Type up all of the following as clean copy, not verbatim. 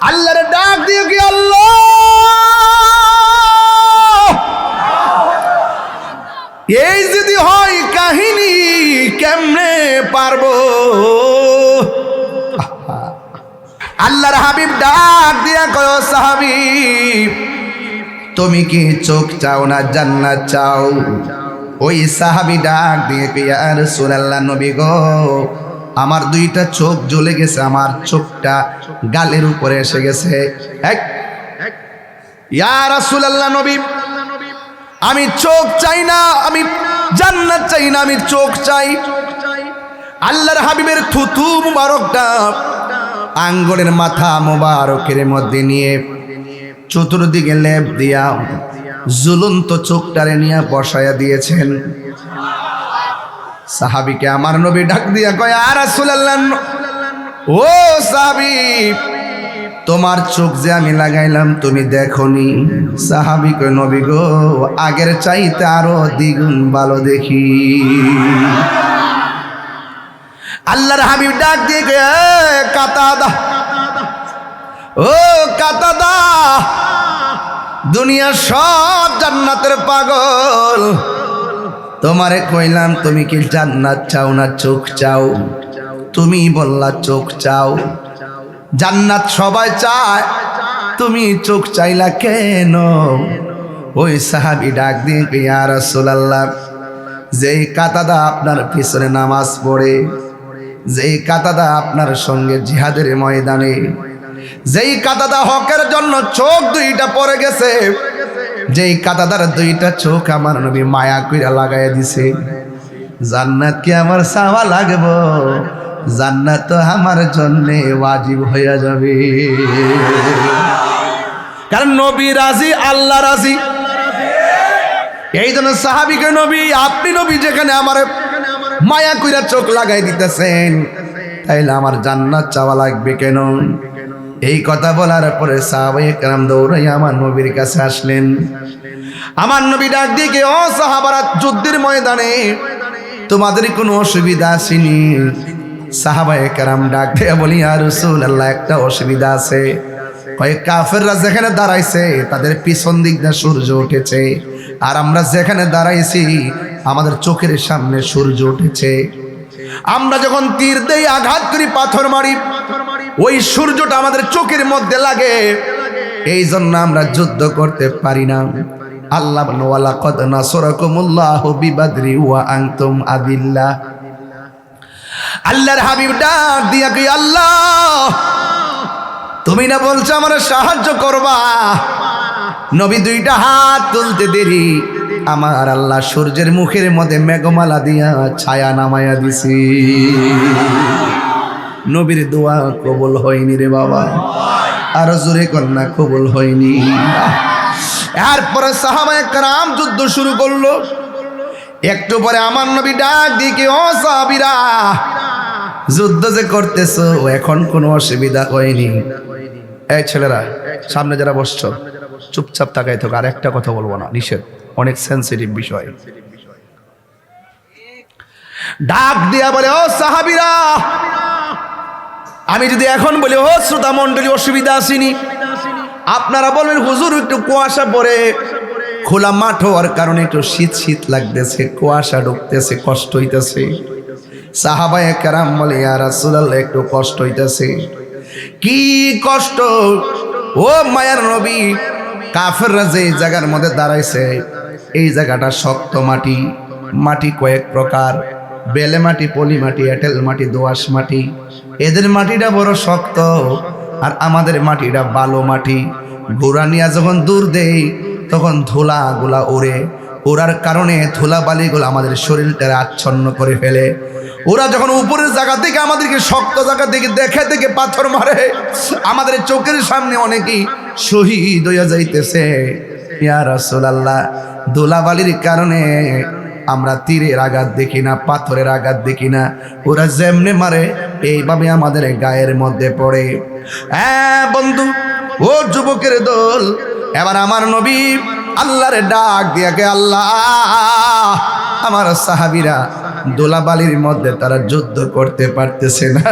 আল্লাহর ডাক দিয়ে কি আল্লাহ এই যদি হয় কাহিনী কেমনে পারবো? আল্লাহর হাবিব ডাক দিয়া কয় সাহাবী তুমি কি চোখ চাও না জান্নাত চাও? ওই সাহাবী ডাক দিয়ে কয় ইয়া রাসূলুল্লাহ নবী গো আমার দুইটা চোখ জ্বলে গেছে, আমার চোখটা গালের উপরে এসে গেছে। ইয়া রাসূলুল্লাহ নবী আমি চোখ চাই না, আমি জান্নাত চাই না, আমি চোখ চাই। আল্লাহর হাবিবের থুতু মুবারকটা আঙ্গুলের মাথা মুবারকের মধ্যে নিয়ে চতুর্দিকে লেপ দিয়া ঝুলন্ত চোখটারে নিয়ে বসায়া দিয়েছেন। সাহাবীকে আমার নবী ডাক দিয়া কয় ইয়া রাসূলুল্লাহ ও সাহাবী তোমার চোখ যে আমি লাগাইলাম তুমি দেখোনি? সাহাবী কয় নবী গো আগের চাইতে আরো দ্বিগুণ ভালো দেখি। আল্লাহর হাবিব ডাক দিয়ে কয় কাতাদা ও কাতাদা দুনিয়া সব জান্নাতের পাগল, তোমারে কইলাম তুমি কি জান্নাত চাও না চোখ চাও? তুমি বললা চোখ চাও। জান্নাত সবাই চায়, তুমি চোখ চাইলা কেন? ওই সাহাবী ডাক দিয়ে ইয়া রাসূলুল্লাহ যেই কাতাদা আপনার পিছনে নামাজ পড়ে, যেই কাতাদা আপনার সঙ্গে জিহাদের ময়দানে, যেই কাতাদা হকের জন্য চোখ দুইটা পড়ে গেছে, যেই কাতাদার দুইটা চোখ আমার নবী মায়া কইরা লাগাইয়া দিছে, জান্নাত কি আমার চাওয়া লাগবো? জান্নাত তো আমার জন্য ওয়াজিব হইয়া যাবে, কারণ নবী রাজি আল্লাহ রাজি। এই জন্য সাহাবীকে নবী আপনি নবী যেখানে আমার মায়া কইরা চোখ লাগাই দিতেছেন তাইলে আমার জান্নাত চাওয়া লাগবে কেন? এই কথা বলার পরে সাহাবায়ে কেরাম দৌড়াইয়া আমার নবীর কাছে আসলেন। আমার নবী ডাক দিয়ে ও সাহাবারা যুদ্ধের ময়দানে তোমাদের কোনো অসুবিধা আসেনি? সাহাবায়ে কেরাম ডাক দিয়ে বলি ইয়া রাসূলুল্লাহ একটা অসুবিধা আছে। কয় কাফেররা যেখানে দাঁড়াইছে তাদের পিছন দিক দিয়ে সূর্য উঠেছে, আর আমরা যেখানে দাঁড়াইছি আমাদের চোখের সামনে সূর্য উঠেছে। আমরা যখন তীর দেই আঘাত করি পাথর মারি ওই সূর্যটা আমাদের চোখের মধ্যে লাগে, এই জন্য আমরা যুদ্ধ করতে পারি না। আল্লাহ বলেন ওয়ালাকাদ নাসরাকুমুল্লাহু বিবাদরি ওয়া আনতুম আদিল্লাহ। আল্লাহর হাবিব ডাক দিয়া কই আল্লাহ তুমি না বলছো আমার সাহায্য করবা? নবী দুইটা হাত তুলতে দেরি আমার আল্লাহ সূর্যের মুখের মধ্যে মেঘমালা দিয়া ছায়া নামায়া দিছি। নবীর দোয়া কবুল হয়নি রে বাবা, আর জোরে কন্যা কবুল হয়নি। এরপরে সাহাবায়ে কেরাম যুদ্ধ শুরু করলো। একটু পরে আমার নবী ডাক দিয়ে ও সাহাবীরা যুদ্ধ যে করতেছো এখন কোনো অসুবিধা হয়নি? এই ছেলেরা সামনে যারা বসছো চুপচাপ তাকাই থাকো, আর একটা কথা বলবো না, নিষেধ, অনেক সেন্সিটিভ বিষয়। ডাক দিয়া বলে ও সাহাবীরা আমি যদি এখন বলি ও শ্রোতা মণ্ডলী অসুবিধা আসেনি, আপনারা বলবেন হুজুর একটু কুয়াশা পড়ে, খোলা মাঠ হওয়ার কারণে একটু শীত শীত লাগতেছে, কুয়াশা ঢুকতেছে, কষ্ট হইতেছে। সাহাবায়ে কেরাম বলে ইয়া রাসূলুল্লাহ একটু কষ্ট হইতেছে। কি কষ্ট? ও মায়ার নবী কাফেররা যে জায়গার মধ্যে দাঁড়াইছে এই জায়গাটা শক্ত মাটি, মাটি কয়েক প্রকার, বেলে মাটি, পলি মাটি, এঁটেল মাটি, দোআঁশ মাটি। এদের মাটিটা বড় শক্ত আর আমাদের মাটিটা বালো মাটি। ঘোড়া নিয়ে যখন দূর দেই তখন ধুলাগুলা ওড়ে, ওড়ার কারণে ধুলা বালিগুলো আমাদের শরীরটা আচ্ছন্ন করে ফেলে। ওরা যখন উপরের জায়গা থেকে আমাদেরকে শক্ত জায়গা থেকে দেখে দেখে পাথর মারে, আমাদের চোখের সামনে অনেকেই শহীদ হইয়া যাইতেছে। ইয়া রাসূলুল্লাহ ধুলাবালির কারণে আমরা তীরের আঘাত দেখি না, পাথরের আঘাত দেখি না, ওরা যেমনে মারে এইভাবে আমাদের গায়ের মধ্যে পড়ে। হ্যাঁ বন্ধু, ও যুবকের দল, এবার আমার নবী আল্লাহর ডাক দিয়াকে আল্লাহ আমার সাহাবীরা ধুলাবালির মধ্যে তারা যুদ্ধ করতে পারতেছে না,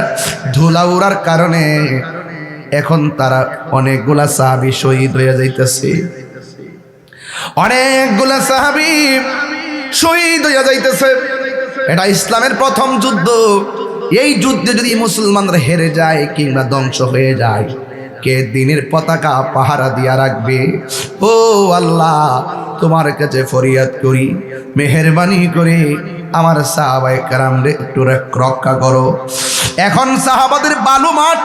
ধুলা উড়ার কারণে এখন তারা অনেকগুলা সাহাবী শহীদ হয়ে যাইতেছে, অনেকগুলা সাহাবী শহীদ হয়ে যাইতেছে। এটা ইসলামের প্রথম যুদ্ধ। এই যুদ্ধে যদি মুসলমানরা হেরে যায় কিংবা ধ্বংস হয়ে যায়, কে দিনের পতাকা পাহারা দিয়া রাখবে? ও আল্লাহ, তোমার কাছে ফরিয়াদ করি, মেহেরবানি করে আমার সাহাবায়ে কেরামরে একটু রক্ষা করো। এখন সাহাবাদের বালু মাঠ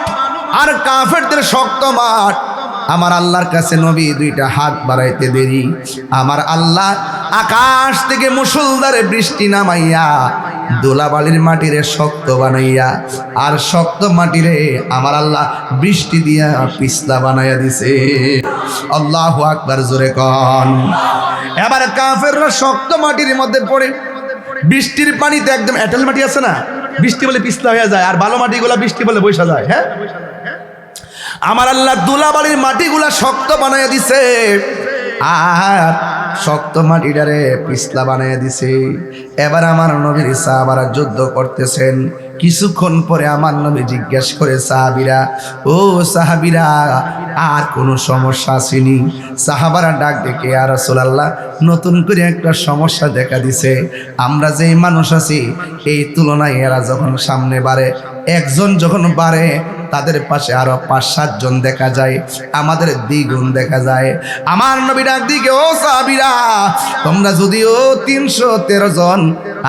আর কাফেরদের শক্ত মাঠ। আমার আল্লাহর কাছে নবী দুইটা হাত বাড়াইতে দেরি, আমার আল্লাহ আকাশ থেকে মুষলধারে বৃষ্টি নামাইয়া দোলাবালির মাটিরে শক্ত বানাইয়া, আর শক্ত মাটিরে আমার আল্লাহ বৃষ্টি দিয়া পিছলা বানাইয়া দিছে। আল্লাহু আকবার, জোরে কন। এবার কাফেররা শক্ত মাটির মধ্যে পড়ে, বৃষ্টির পানিতে একদম এঁটেল মাটি আছে না, বৃষ্টি বলে পিছলা হয়ে যায়, আর ভালো মাটিগুলা বৃষ্টি বলে বৈশা যায়। হ্যাঁ, আমার আল্লাহ দুলাবাড়ির মাটিগুলা শক্ত বানাইয়া দিছে, আর শক্ত মাটিটারে পিছলা বানাইয়া দিছে। এবার আমার নবীর সাহাবারা যুদ্ধ করতেছেন। কিছুক্ষণ পরে আমার নবী জিজ্ঞেস করে, সাহাবীরা, ও সাহাবীরা, আর কোনো সমস্যা আসেনি? সাহাবারা ডাক ডেকে, ইয়া রাসূলুল্লাহ, নতুন করে একটা সমস্যা দেখা দিছে। আমরা যেই মানুষ আছি এই তুলনায় এরা যখন সামনে বাড়ে, একজন যখন বাড়ে তাদের পাশে আরো ৫-৭ জন দেখা যায়, আমাদের দ্বিগুণ দেখা যায়। আমার নবী ডাক দিকে, ও সাহাবীরা, তোমরা যদিও ৩১৩ জন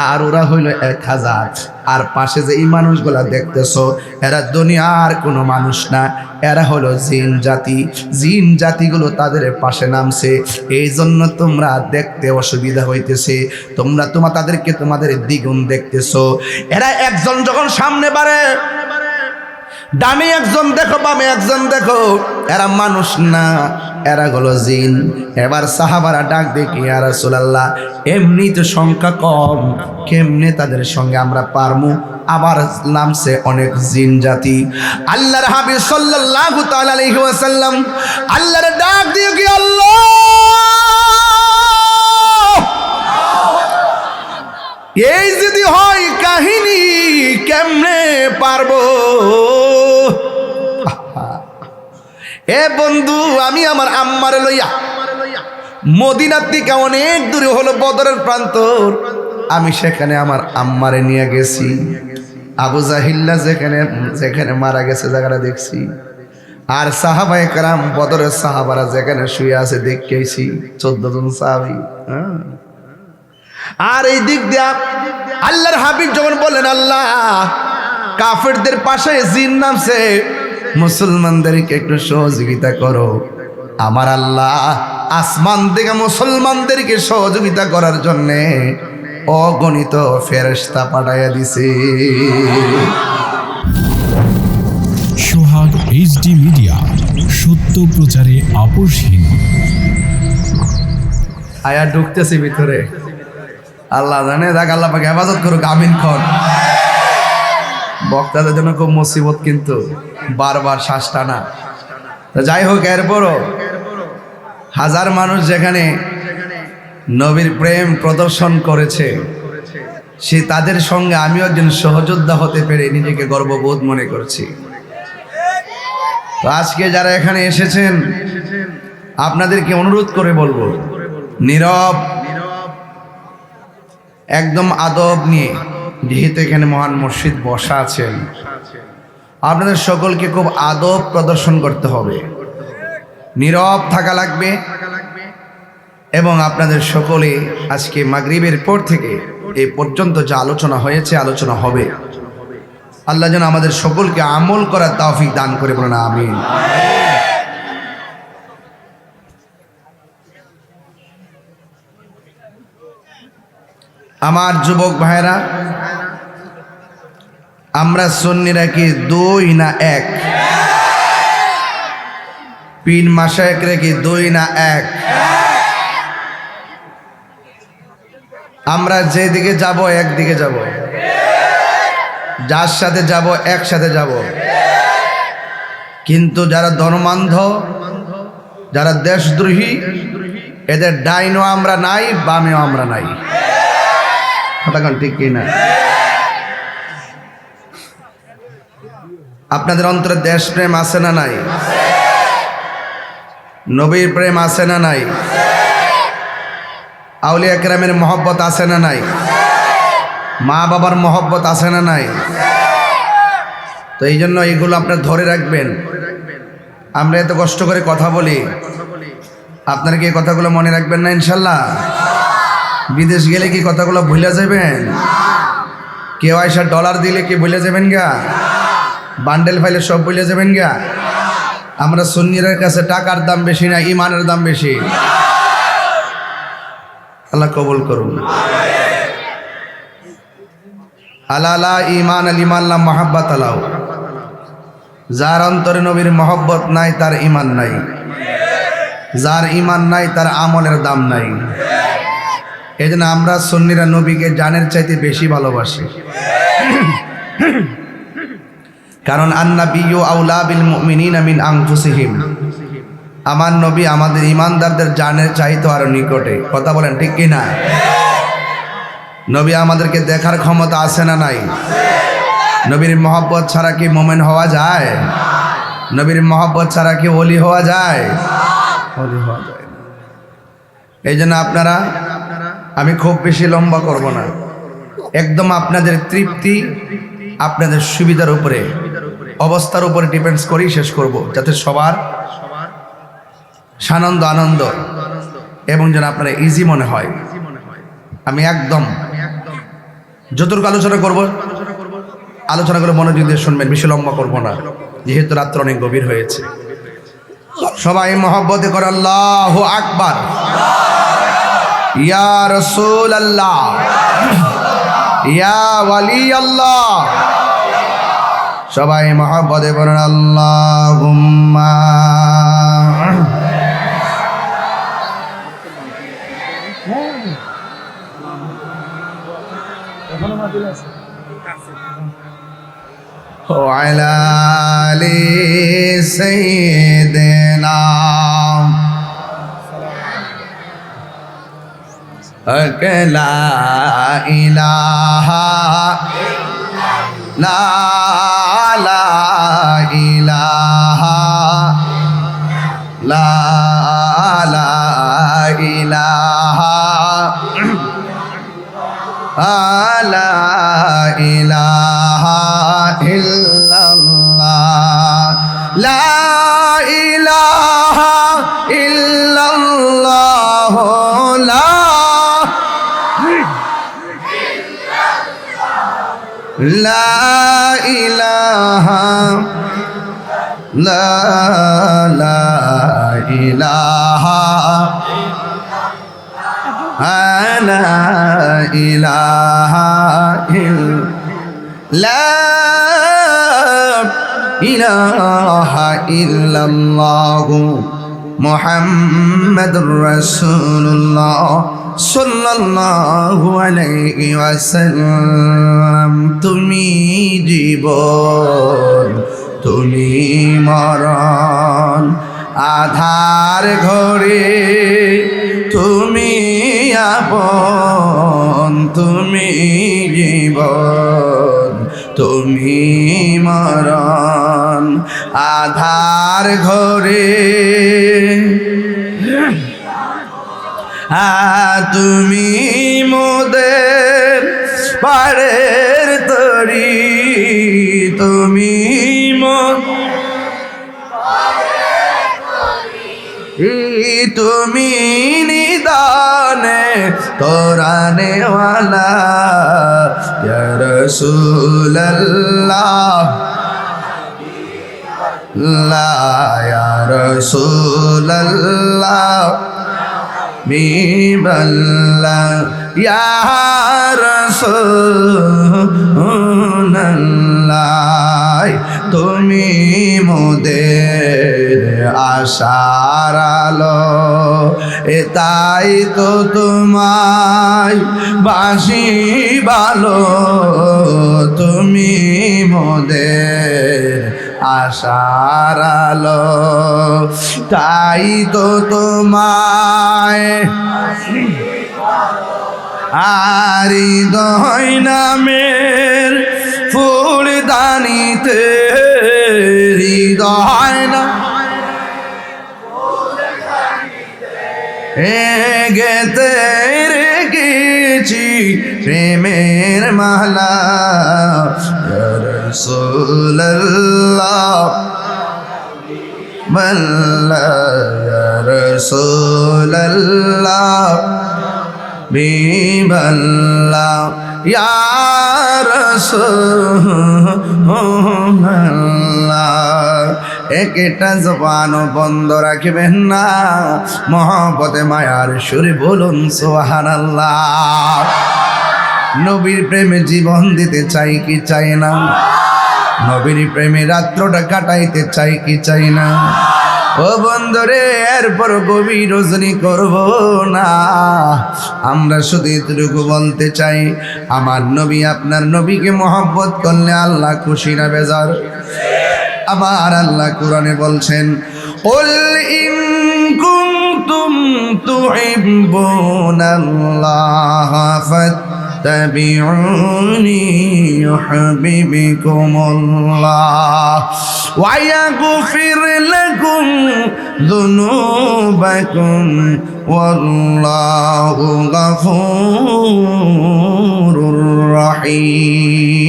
আর ওরা হইল ১০০০, আর পাশে যে এই মানুষগুলা দেখতেছো এরা দুনিয়ার কোনো মানুষ না, এরা হলো জিন জাতি। জিন জাতিগুলো তাদের পাশে নামছে, এই জন্য তোমরা দেখতে অসুবিধা হইতেছে। তোমরা তাদেরকে তোমাদের দ্বিগুণ দেখতেছো। এরা একজন যখন সামনে বাড়ে, ডানে একজন দেখো, বামে একজন দেখো, এরা মানুষ না, এরা হলো জিন। এবার সাহাবারা ডাক দেখি, ইয়া রাসূলুল্লাহ, এমনি তো সংখ্যা কম, কেমনে তাদের সঙ্গে আমরা পারমু? আবার নামছে অনেক জিন জাতি। আল্লাহর হাবিব সাল্লাল্লাহু তাআলা আলাইহি ওয়াসাল্লাম আল্লাহর ডাক দিয়ে কি, আল্লাহ, এই যদি হয় কাহিনী, কেমনে পারবো? এ বন্ধু, আমি আমার আম্মারে লইয়া মদিনার থেকে অনেক দূরে হলো বদরের প্রান্তর, আমি সেখানে আমার আম্মারে নিয়ে গেছি। আবু জাহিল্লা যেখানে মারা গেছে জায়গাটা দেখছি, আর সাহাবায়ে কেরাম বদরের সাহাবারা যেখানে শুয়ে আছে দেখেছি 14 জন সাহাবী। আর এই দিক দিয়া আল্লাহর হাবিব যখন বলেন, আল্লাহ, কাফেরদের পাশে জিন নামছে, মুসলমানদেরকে একটু সহযোগিতা করো। আমার আল্লাহ আসমান থেকে মুসলমানদেরকে সহযোগিতা করার জন্যে অগণিত ফেরেশতা পাঠাইয়া দিছে। সোহাগ এইচডি মিডিয়া, সত্য প্রচারে আপোষহীন। আয়া ঢুকতেছি ভিতরে, আল্লাহ জানে, দেখ আল্লাহ পাকে হেফাজত করুক, আমিন খন। বক্তাদের জন্য খুব মুসিবত, কিন্তু বারবার শ্বাস টানা। যাই হোক, এরপরও হাজার মানুষ যেখানে নবীর প্রেম প্রদর্শন করেছে, সে তাদের সঙ্গে আমিও একজন সহযোদ্ধা হতে পেরে নিজেকে গর্ববোধ মনে করছি। তো আজকে যারা এখানে এসেছেন, আপনাদেরকে অনুরোধ করে বলবো, নীরব, একদম আদব নিয়ে, যেহেতু এখানে মহান মুর্শিদ বসা আছেন, আপনাদের সকলকে খুব আদব প্রদর্শন করতে হবে, নীরব থাকা লাগবে। এবং আপনাদের সকলে আজকে মাগরিবের পর থেকে এই পর্যন্ত যা আলোচনা হয়েছে, আলোচনা হবে, আল্লাহ যেন আমাদের সকলকে আমল করার তৌফিক দান করে, বলেন আমিন। আমার যুবক ভাইরা, আমরা সুন্নিরা কি 2 না 1? পীর মাশায়েখরা কি 2 না 1? আমরা যেদিকে যাব একদিকে যাব, যার সাথে যাব একসাথে যাব। কিন্তু যারা ধর্মান্ধ, যারা দেশদ্রোহী, এদের ডাইনও আমরা নাই, বামেও আমরা নাই। ঠিক কিনা? আপনাদের অন্তরে দেশপ্রেম আছে না নাই? নবীর প্রেম আছে না নাই? আউলিয়া কেরামের মহব্বত আছে না নাই? মা বাবার মহব্বত আছে না নাই? তো এই জন্য এইগুলো আপনারা ধরে রাখবেন। আমরা এত কষ্ট করে কথা বলি, আপনারা কি এই কথাগুলো মনে রাখবেন না ইনশাল্লাহ? বিদেশ গেলে কি কথাগুলো ভুলে যাবেন? কেউ আইসা ডলার দিলে কি ভুলে যাবেন গা? বান্ডেল ফাইলে সব ভুলে যাবেন গা? আমরা সুন্নিদের কাছে টাকার দাম বেশি না, ইমানের দাম বেশি। আল্লাহ কবুল করুন। আলালা ইমান আল ইমাল্লাহ মাহাব্বাত আলাউ। যার অন্তরে নবীর মহব্বত নাই তার ইমান নাই, যার ইমান নাই তার আমলের দাম নাই। এই জন্য আমরা সুন্নিরা নবীকে জানের চাইতে বেশি ভালোবাসি। কারণ আন্নাবিয়্যু আউলা বিল মুমিনিনা মিন আনফুসিহিম। আমার নবী আমাদের ইমানদারদের জানের চাইতে আরো নিকটে। কথা বলেন ঠিক কি না? নবী আমাদেরকে দেখার ক্ষমতা আছে না নাই? নবীর মহব্বত ছাড়া কি মোমেন হওয়া যায়? নবীর মহব্বত ছাড়া কি ওলি হওয়া যায়? ওলি হওয়া যায় না। এই জন্য আপনারা, আমি খুব বেশি লম্বা করব না, একদম আপনাদের তৃপ্তি, আপনাদের সুবিধার উপরে, অবস্থার উপরে ডিপেন্ডস করেই শেষ করব, যাতে সবার সানন্দ আনন্দ এবং যেন আপনারা ইজি মনে হয়। আমি একদম যতটুকু আলোচনা করব, আলোচনা করে মনোযোগ দিয়ে শুনবেন, বেশি লম্বা করব না, যেহেতু রাত্র অনেক গভীর হয়েছে। সবাই মহব্বতে করে আল্লাহু আকবার। ইয়া রাসূলুল্লাহ, ইয়া ওয়ালি আল্লাহ। সবাই মহব্বতে বলেন আল্লাহুম্মা। وعلى آل سيدنا لا إله لا لا إله لا لا إله لا إله إلا الله لا إله إلا الله لا لا إله لا لا إله لا إله إلا إله إلا الله محمد رسول الله সাল্লাল্লাহু আলাইহি ওয়াসাল্লাম। তুমি জীবন, তুমি মরণ, আধার ঘরে তুমি আপন, তুমি জীবন, তুমি মরণ, আধার ঘরে তুমি মোদের পাড়ের তরি, তুমি তুমি নিদানে কোরআনে ওয়ালা ইয়া রাসূলুল্লাহ লা ইয়া রাসূলুল্লাহ বিবাল্লা ইয়া রাসূলুল্লাহ। তুমি মোদের আশার আলো, তাই তো তোমায় বাসি ভালো, তুমি মোদের আশার আলো, তাই তো তোমায় হৃদয় নামের ফুলদানিতে হৃদয় না গেতে রেখেছি প্রেমের মালা ইয়া রাসূলুল্লাহ মাল্লা ইয়া রাসূলুল্লাহ বিবাল্লাহ ইয়া রাসূলুল্লাহ। একটা জবান বন্ধ রাখবেন না, মহব্বতে মায়ার সুরে বলুন সুবহানাল্লাহ। নবীর প্রেমে জীবন দিতে চাই কি চাই না? নবীর প্রেমে রাত্রটা কাটাইতে চাই কি চাই না? ও বন্ধুরে, এরপর গভীর রজনী করব না। আমরা শুধু এতটুকু বলতে চাই, আমার নবী আপনার নবীকে মহব্বত করলে আল্লাহ খুশি না বেজার? আমার আল্লাহ কোরআনে বলছেন, কুল ইন কুনতুম তুহিব্বুনাল্লাহ ফাত্তাবিউনি ইউহিব্বুকুমুল্লাহ ওয়া ইয়াগফির লাকুম যুনুবাকুম ওয়াল্লাহু গফুরুর রহিম।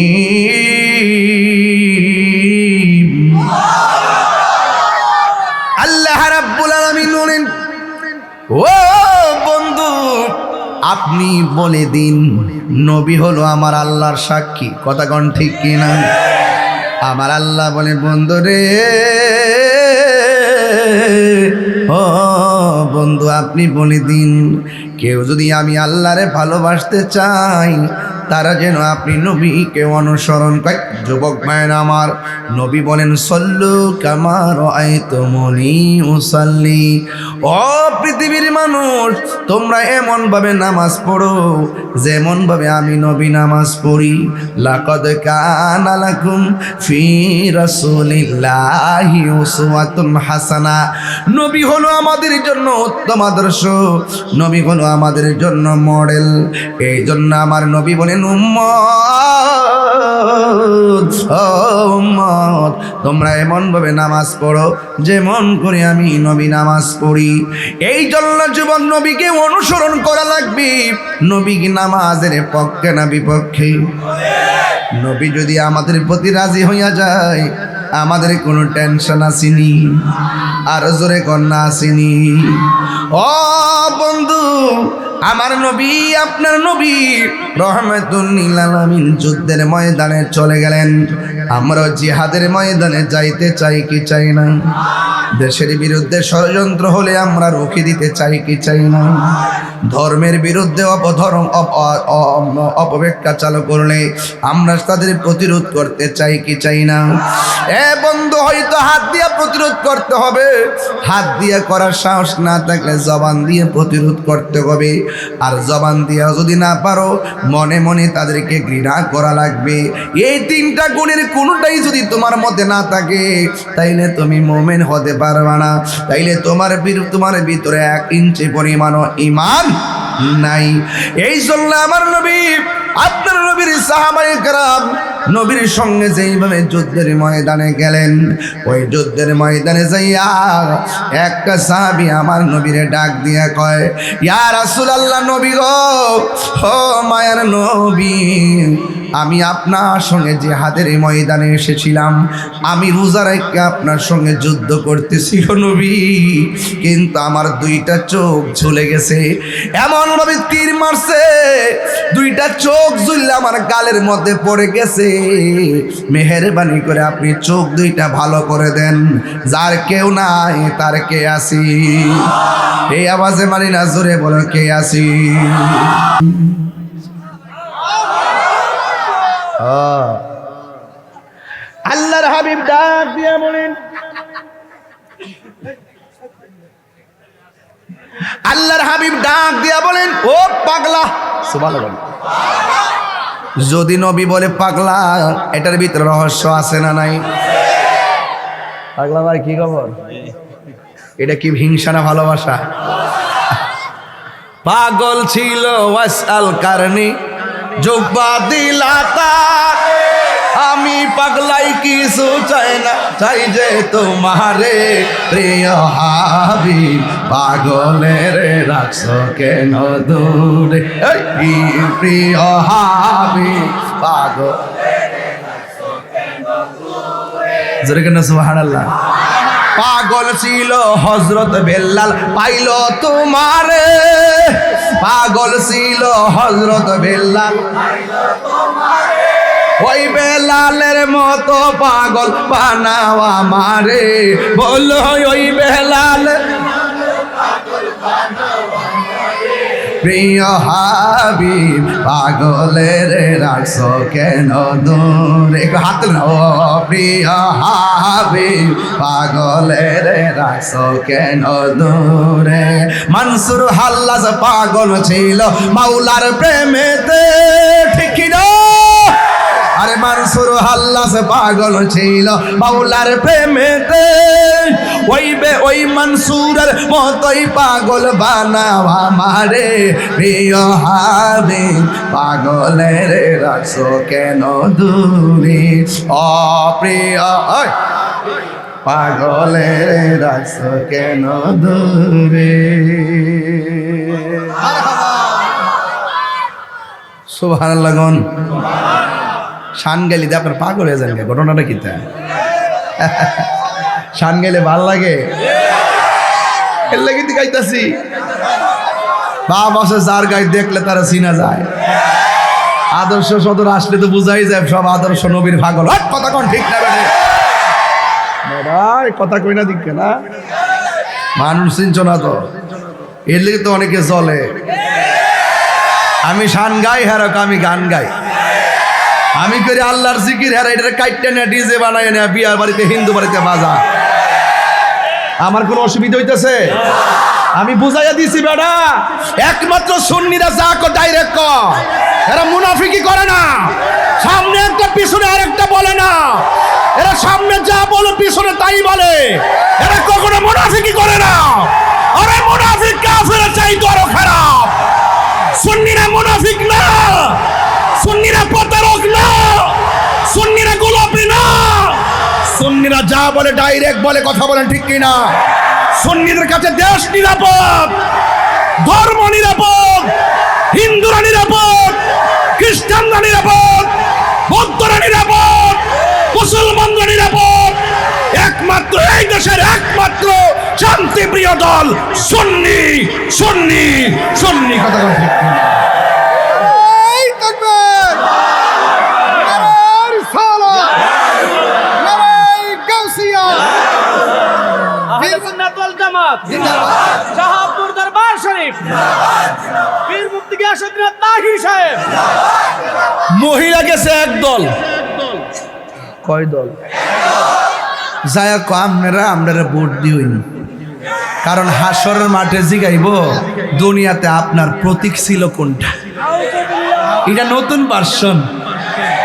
আল্লাহ রাব্বুল আলামিন বলেন, ও বন্ধু, আপনি বলে দিন নবী হলো আমার আল্লাহর সাক্ষী। কথা কোন ঠিক কিনা? আমার আল্লাহ বলে, বন্ধু রে, ও বন্ধু আপনি বলে দিন, কেউ যদি আমি আল্লাহরে ভালোবাসতে চাই, তারা যেন আপনি নবীকে অনুসরণ করে। যুবক ভাইয়ের আমার, নবী বলেন, সল্লু কামা রাআইতুমুনি উসাল্লি। ও পৃথিবীর মানুষ, তোমরা এমন ভাবে নামাজ পড়ো যেমন ভাবে আমি নবী নামাজ পড়ি। লাকাদ কানা লাকুম ফি রাসূলিল্লাহি উসওয়াতুন হাসানা। নবী হলো আমাদের জন্য উত্তম আদর্শ, নবী হলো আমাদের জন্য মডেল। এই জন্য আমার নবী বলেন, উম্মত ও উম্মত, তোমরা এমন ভাবে নামাজ পড়ো যেমন করে আমি নবী নামাজ পড়ি। এই জন্য যুবক নবীকে অনুসরণ করা লাগবে। নবী কি নামাজের পক্ষে না বিপক্ষে? নবী যদি আমাদের প্রতি রাজি হইয়া যায়, আমাদের কোনো টেনশন আসেনি। আর জোরে কন্যা আসেনি। ও বন্ধু, আমার নবী আপনার নবী রহমাতুল লিল আলামিন যুদ্ধের ময়দানে চলে গেলেন। আমরা জিহাদের ময়দানে যাইতে চাই কি চাই না? দেশের বিরুদ্ধে ষড়যন্ত্র হলে আমরা রুখে দিতে চাই কি চাই না? ধর্মের বিরুদ্ধে অপব্যাখ্যা চালু করলে আমরা তাদের প্রতিরোধ করতে চাই কি চাই না? এ বন্ধু, হয়তো হাত দিয়ে প্রতিরোধ করতে হবে, হাত দিয়ে করার সাহস না থাকলে জবান দিয়ে প্রতিরোধ করতে হবে। আর জবান দিয়ে যদি না পারো, মনে মনে তাদেরকে ঘৃণা করা লাগবে। এই তিনটা গুণের কোনোটাই যদি তোমার মধ্যে না থাকে, তাইলে তুমি মুমিন হতে পারবে না। তাইলে তোমার ভিতরে 1 ইঞ্চি পরিমাণও ঈমান নাই। এই জন্য আমার নবী, আপনার নবীর সাহাবায়ে কেরাম নবীর সঙ্গে যেইভাবে যুদ্ধের ময়দানে গেলেন, ওই যুদ্ধের ময়দানে যাইয়া একটা সাহাবী আমার নবীরে ডাক দিয়া কয়, ইয়া রাসূলুল্লাহ, নবী গো, ও মায়ার নবী, আমি আপনার সঙ্গে জিহাদের ময়দানে এসেছিলাম। আমি রোজা রেখে আপনার সঙ্গে যুদ্ধ করতেছি গো নবী, কিন্তু আমার 2টা চোখ ঝুলে গেছে। এমনভাবে তীর মারছে, 2টা চোখ ঝুললে আমার গালের মধ্যে পড়ে গেছে। মেহেরবানি করে আপনি চোখ 2টা ভালো করে দেন। যার কেউ নাই তার কে আসি? এই আওয়াজে মানি না, জোরে বলো কে আসি? আল্লাহর হাবিব ডাক দিয়া বলেন, আল্লাহর হাবিব ডাক দিয়া বলেন, ও পাগলা। সুবহানাল্লাহ। যদি নবী বলে পাগলা, এটার ভিতরে রহস্য আছে না নাই? পাগলা ভাই কি খবর? এটা কি হিংসা না ভালোবাসা? পাগল ছিল ওয়াসাল কারণে জুব্বা দিলা তার, আমি পাগলাই কিছু চাই না, চাই যে তোমারে প্রিয় হাবিব। পাগলের রাখছো কেন দূরে, এই প্রিয় হাবিব পাগল। জোরে কেন সুবহানাল্লাহ। পাগল ছিল হযরত বেলাল, পাইল তোমারে। পাগল ছিল হযরত বেলাল, ওই বেলালের মতো পাগল বানাও আমারে। বলো ওই বেলাল প্রিয় হাবিব, পাগলের রাখছো কেন দূরে। হাত না, ও প্রিয় হাবিব, পাগলের রাখছো কেন দূরে। মনসুর হাল্লাজ পাগল ছিল মাওলার প্রেমেতে, ঠিক না? আরে মনসুর হাল্লাজ পাগল ছিল মাওলার প্রেমেতে। ওই মনসুরের মতোই পাগল বানাও আমারে। প্রিয় হাবিব, পাগলের রাখছো কেন দূরে। ও প্রিয় পাগলের রাখছো কেন দূরে। সুবহানাল্লাহ। গন শান গেলি দিয়ে আপনার পাগল হয়ে যান। ঘটনাটা কি? তা শান গেলে ভাল লাগে, এর লাগে গাইতাছি। বাপ আছে যার গাই দেখলে তারা চিনা যায়। আদর্শ সদর আসলে তো বুঝাই যায় সব আদর্শ নবীর পাগল। কথা কোন ঠিক না বেটা, কথা কই না দিক না, মানুষ চিনছ না তো, এর লেগে তো অনেকে চলে। আমি শান গাই, হেরক আমি গান গাই, আমি করি আল্লাহর জিকির, হ্যাঁ এটা কাইটটা না ডিজে বানায় না বিয়ার বাড়িতে হিন্দু বাড়িতে বাজা। আমার কোনো অসুবিধা হইতেছে? আমি বুঝাইয়া দিছি বেটা, একমাত্র সুন্নিরা যা কো ডাইরেক্ট ক। এরা মুনাফিকি করে না, সামনে একটা পিছনে আরেকটা বলে না। এরা সামনে যা বলে পিছনে তাই বলে, এরা কখনো মুনাফিকি করে না। আরে মুনাফিক কাফের চাইতে আরো খারাপ। সুন্নিরা মুনাফিক না, সুন্নিরা প্রতারক না, সুন্নিরা গোলাপি না। সুন্নিরা যা বলে ডাইরেক্ট বলে, কথা বলেন ঠিক কিনা? সুন্নিদের কাছে দেশ নিরাপদ, ধর্ম নিরাপদ, হিন্দুরা নিরাপদ, খ্রিস্টানরা নিরাপদ, বৌদ্ধরা নিরাপদ, মুসলমানরা নিরাপদ। একমাত্র এই দেশের একমাত্র শান্তিপ্রিয় দল সুন্নি, সুন্নি, সুন্নি। কথা বলেন ঠিক কিনা? মহিলা গেছে একদল, কয় দল? যাই আমরা ভোট দিই, কারণ হাসরের মাঠে জিগাইব দুনিয়াতে আপনার প্রতীক ছিল কোনটা। এটা নতুন ভার্সন।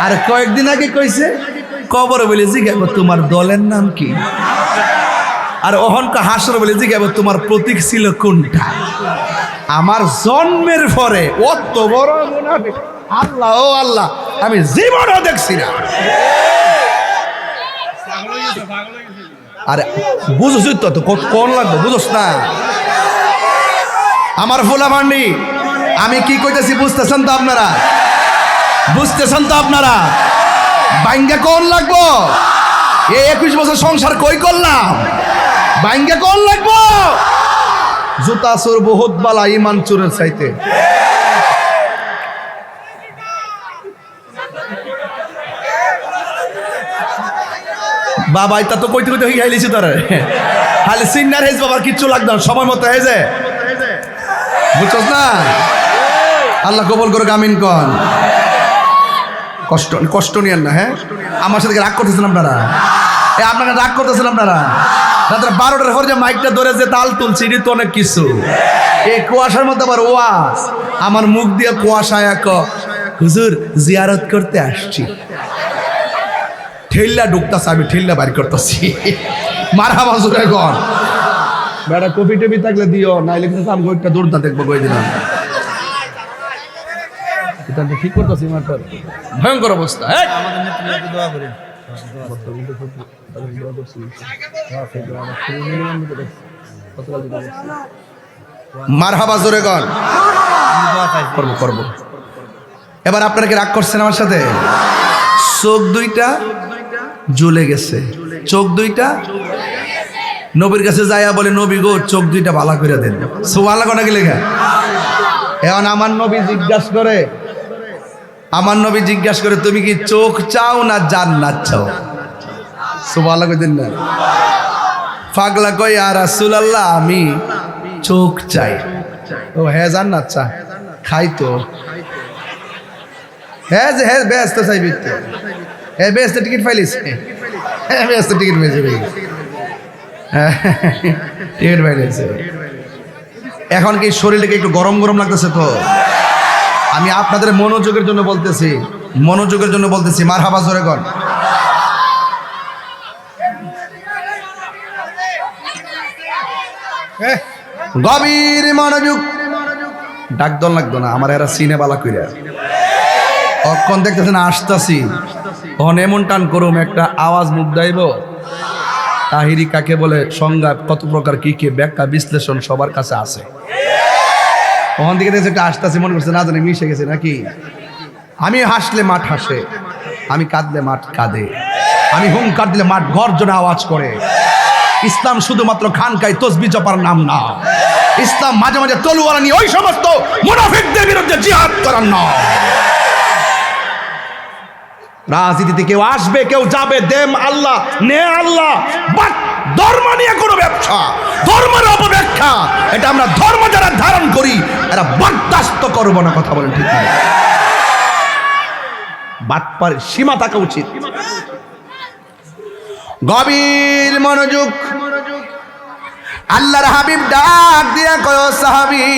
আর কয়েকদিন আগে কইছে কবর বলে জিগাইব তোমার দলের নাম কি। আর অহংকার হাসর বলে জিগাইব তোমার প্রতীক ছিল কোনটা। আমার জন্মের পরে অত বড় মুনাফিক আল্লাহ ও আল্লাহ আমি জীবনও দেখছি না। আরে বুঝোস তো কোন লাগবে, বুঝোস না? আমার ফোলা ভান্ডি আমি কি কইতেছি বুঝতেছেন তো আপনারা? বুঝতেছেন তো আপনারা? বাইঙ্গা কোন লাগবো? এই 21 বছর সংসার কই করলাম, বাইঙ্গা কোন লাগবো? জুতা চোর বহুত বালা ইমান চোরের চাইতে। বাবা এটা তো কইতে কইতে হয়ে গাইলিছি তোরে, খালি সিনার হেজ বাবার কিচ্ছু লাগতো না, সময় মতো হেজে, বুঝছস না? আল্লাহ কবুল করুক, আমিন কন। কষ্ট নিয়েন না। হ্যাঁ, আমার সাথে রাগ করতেছেন আপনারা? আপনারা রাগ করতেছেন আপনারা? রাত্রে 12টার পর যে মাইকটা ধরে যে তাল তুলছি, এটি তো অনেক কিছু। এই কুয়াশার মধ্যে আবার ওয়াজ, আমার মুখ দিয়ে কুয়াশা এক হুজুর জিয়ারত করতে আসছি। ঠেল্লা ঢুকতেছে, আমি ঠেল্লা বাড়ি করতেছি। মারহাবা জোরে কর বেটা। কপি টপি থাকলে দিও, নাইলে কিন্তু আমি ওইটা দৌড়টা দেখবো কই দিলাম। এটা তো ঠিক করতেছি মারটার ভয়ঙ্কর অবস্থা। আমাদের নেতৃত্বে দোয়া করেন। মারহাবা জোরে গন দোয়া চাইছি। করবো করবো। এবার আপনারা কি রাগ করছেন আমার সাথে? চোখ দুইটা জ্বলে গেছে, চোখ দুইটা নবীর কাছে যাইয়া বলে নবী গো চোখ দুইটা ভালো করে দেন। সুবহানাল্লাহ কোনা কি লেখা? এখন আমার নবী জিজ্ঞাসা করে, আমার নবী জিজ্ঞাসা করে তুমি কি চোখ চাও না জান্নাত চাও? সুবহানাল্লাহ কইতেন না? পাগলা কই আর রাসূলুল্লাহ আমি চোখ চাই। ও হ্যাঁ জান্নাত চা খাই তো হ্যাঁ যে হ্যাঁ ব্যস্ত চাইবি তো হ্যাঁ ব্যস্ত টিকিট পাইলিস হ্যাঁ ব্যস্ত টিকিট পেয়েছে টিকিট পাইলিস। এখন কি শরীরটাকে একটু গরম গরম লাগতেছে তো? আমি আপনাদের মনোযোগের জন্য বলতেছি, মনোযোগের জন্য বলতেছি। মারহাবা জোরে গন। গভীর মনোযোগ। ডাক দল লাগতো না আমার, এরা সিনে বালা কইরা অক্ষণ দেখতেছেন আসতাছি তখন এমন টান করুম একটা আওয়াজ মুখ দাইব। তাহিরি কাকে বলে, সংজ্ঞা কত প্রকার কি কি ব্যাখ্যা বিশ্লেষণ সবার কাছে আছে। ওখান থেকে দেখছে একটা আসতাছি মনে করছে না জানি মিশে গেছে নাকি। আমি হাসলে মাঠ হাসে, আমি কাঁদলে মাঠ কাঁদে, আমি হুঙ্কার দিলে মাঠ গর্জনে আওয়াজ করে। ইসলাম শুধুমাত্র খানকায় তসবিহ জপার নাম না, ইসলাম মাঝে মাঝে তলোয়ার নিয়ে ওই সমস্ত মুনাফিকদের বিরুদ্ধে জিহাদ করার নাম। রাজনীতিতে কেউ আসবে কেউ যাবে, দেম আল্লাহ নে আল্লাহ, বাট ধর্ম নিয়ে কোনো ব্যবসা, ধর্মের অপব্যাখ্যা, এটা আমরা ধর্ম যারা ধারণ করি এরা বরদাস্ত করবো না। কথা বলেন ঠিক না? বাটপার সীমা থাকা উচিত। গভীর মনোযোগ। আল্লাহর হাবিব ডাক দিয়া কয় সাহাবী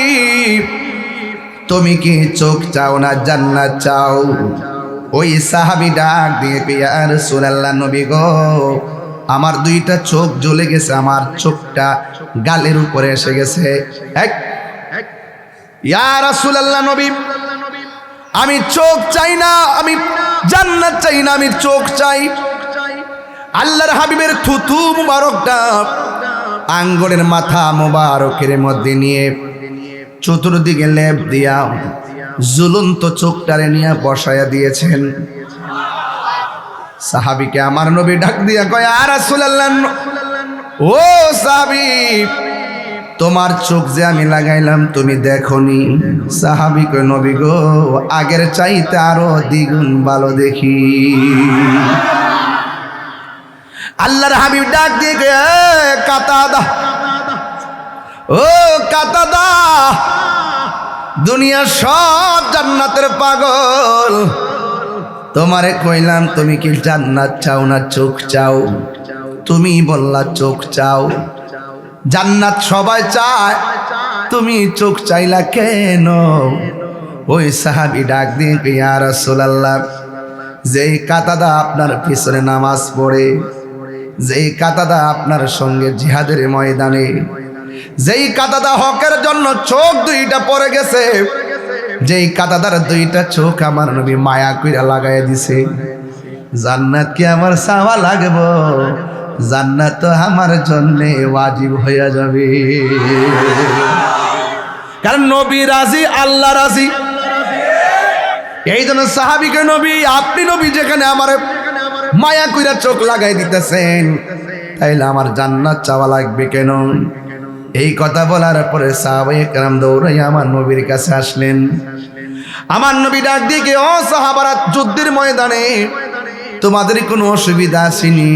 তুমি কি চোখ চাও না জান্নাত চাও? ওই সাহাবী ডাক দিয়ে কয় ইয়া রাসূলুল্লাহ নবী গো আমার দুইটা চোখ জ্বলে গেছে, আমার চোখটা গালের উপরে এসে গেছে। ইয়া রাসূলুল্লাহ নবী আমি চোখ চাই না, আমি জান্নাত চাই না, আমি চোখ চাই। আল্লাহর হাবিবের থুতু মুবারকটা আঙ্গুলের মাথা মুবারকের মধ্যে নিয়ে চতুর্দিকে লেপ দিয়া ঝুলন্ত চোখটারে নিয়ে বসায়া দিয়েছেন। সাহাবীকে আমার নবী ডাক দিয়া কয় ইয়া রাসূলুল্লাহ ও সাহাবী তোমার চোখ যে আমি লাগাইলাম তুমি দেখোনি? সাহাবী কয় নবী গো আগের চাইতে আরো দ্বিগুণ ভালো দেখি। আল্লাহর হাবিব ডাক দিয়ে কাতাদা, ও কাতাদা দুনিয়া সব জান্নাতের পাগল, তোমারে কইলাম তুমি কি জান্নাত চাও না চোখ চাও? তুমি বললা চোখ চাও। জান্নাত সবাই চায়, তুমি চোখ চাইলা কেন? ওই সাহাবী ডাক দিয়ে ইয়া রাসূলুল্লাহ যেই কাতাদা আপনার পিছনে নামাজ পড়ে, যেই কাতাদা আপনার সঙ্গে জিহাদের ময়দানে, যেই কাতাদা হকের জন্য চোখ দুইটা পড়ে গেছে, যেই কাতাদার দুইটা চোখ আমার নবী মায়া কইরা লাগাইয়া দিছে, জান্নাত কি আমার চাওয়া লাগবো? জান্নাত তো আমার জন্য ওয়াজিব হইয়া যাবে। কারণ নবী রাজি, আল্লাহ রাজি। এই জন্য সাহাবীকে নবী আপনি নবী যেখানে আমার মায়া কইরা চোখ লাগাই দিতেছেন, তাইলে আমার জান্নাত চাওয়া লাগবে কেন? এই কথা বলার পরে সাহাবায়ে কেরাম দৌড়াইয়া আমার নবীর কাছে আসলেন। আমার নবী ডাক দিয়ে ও সাহাবারা যুদ্ধের ময়দানে তোমাদের কোনো অসুবিধা আসেনি?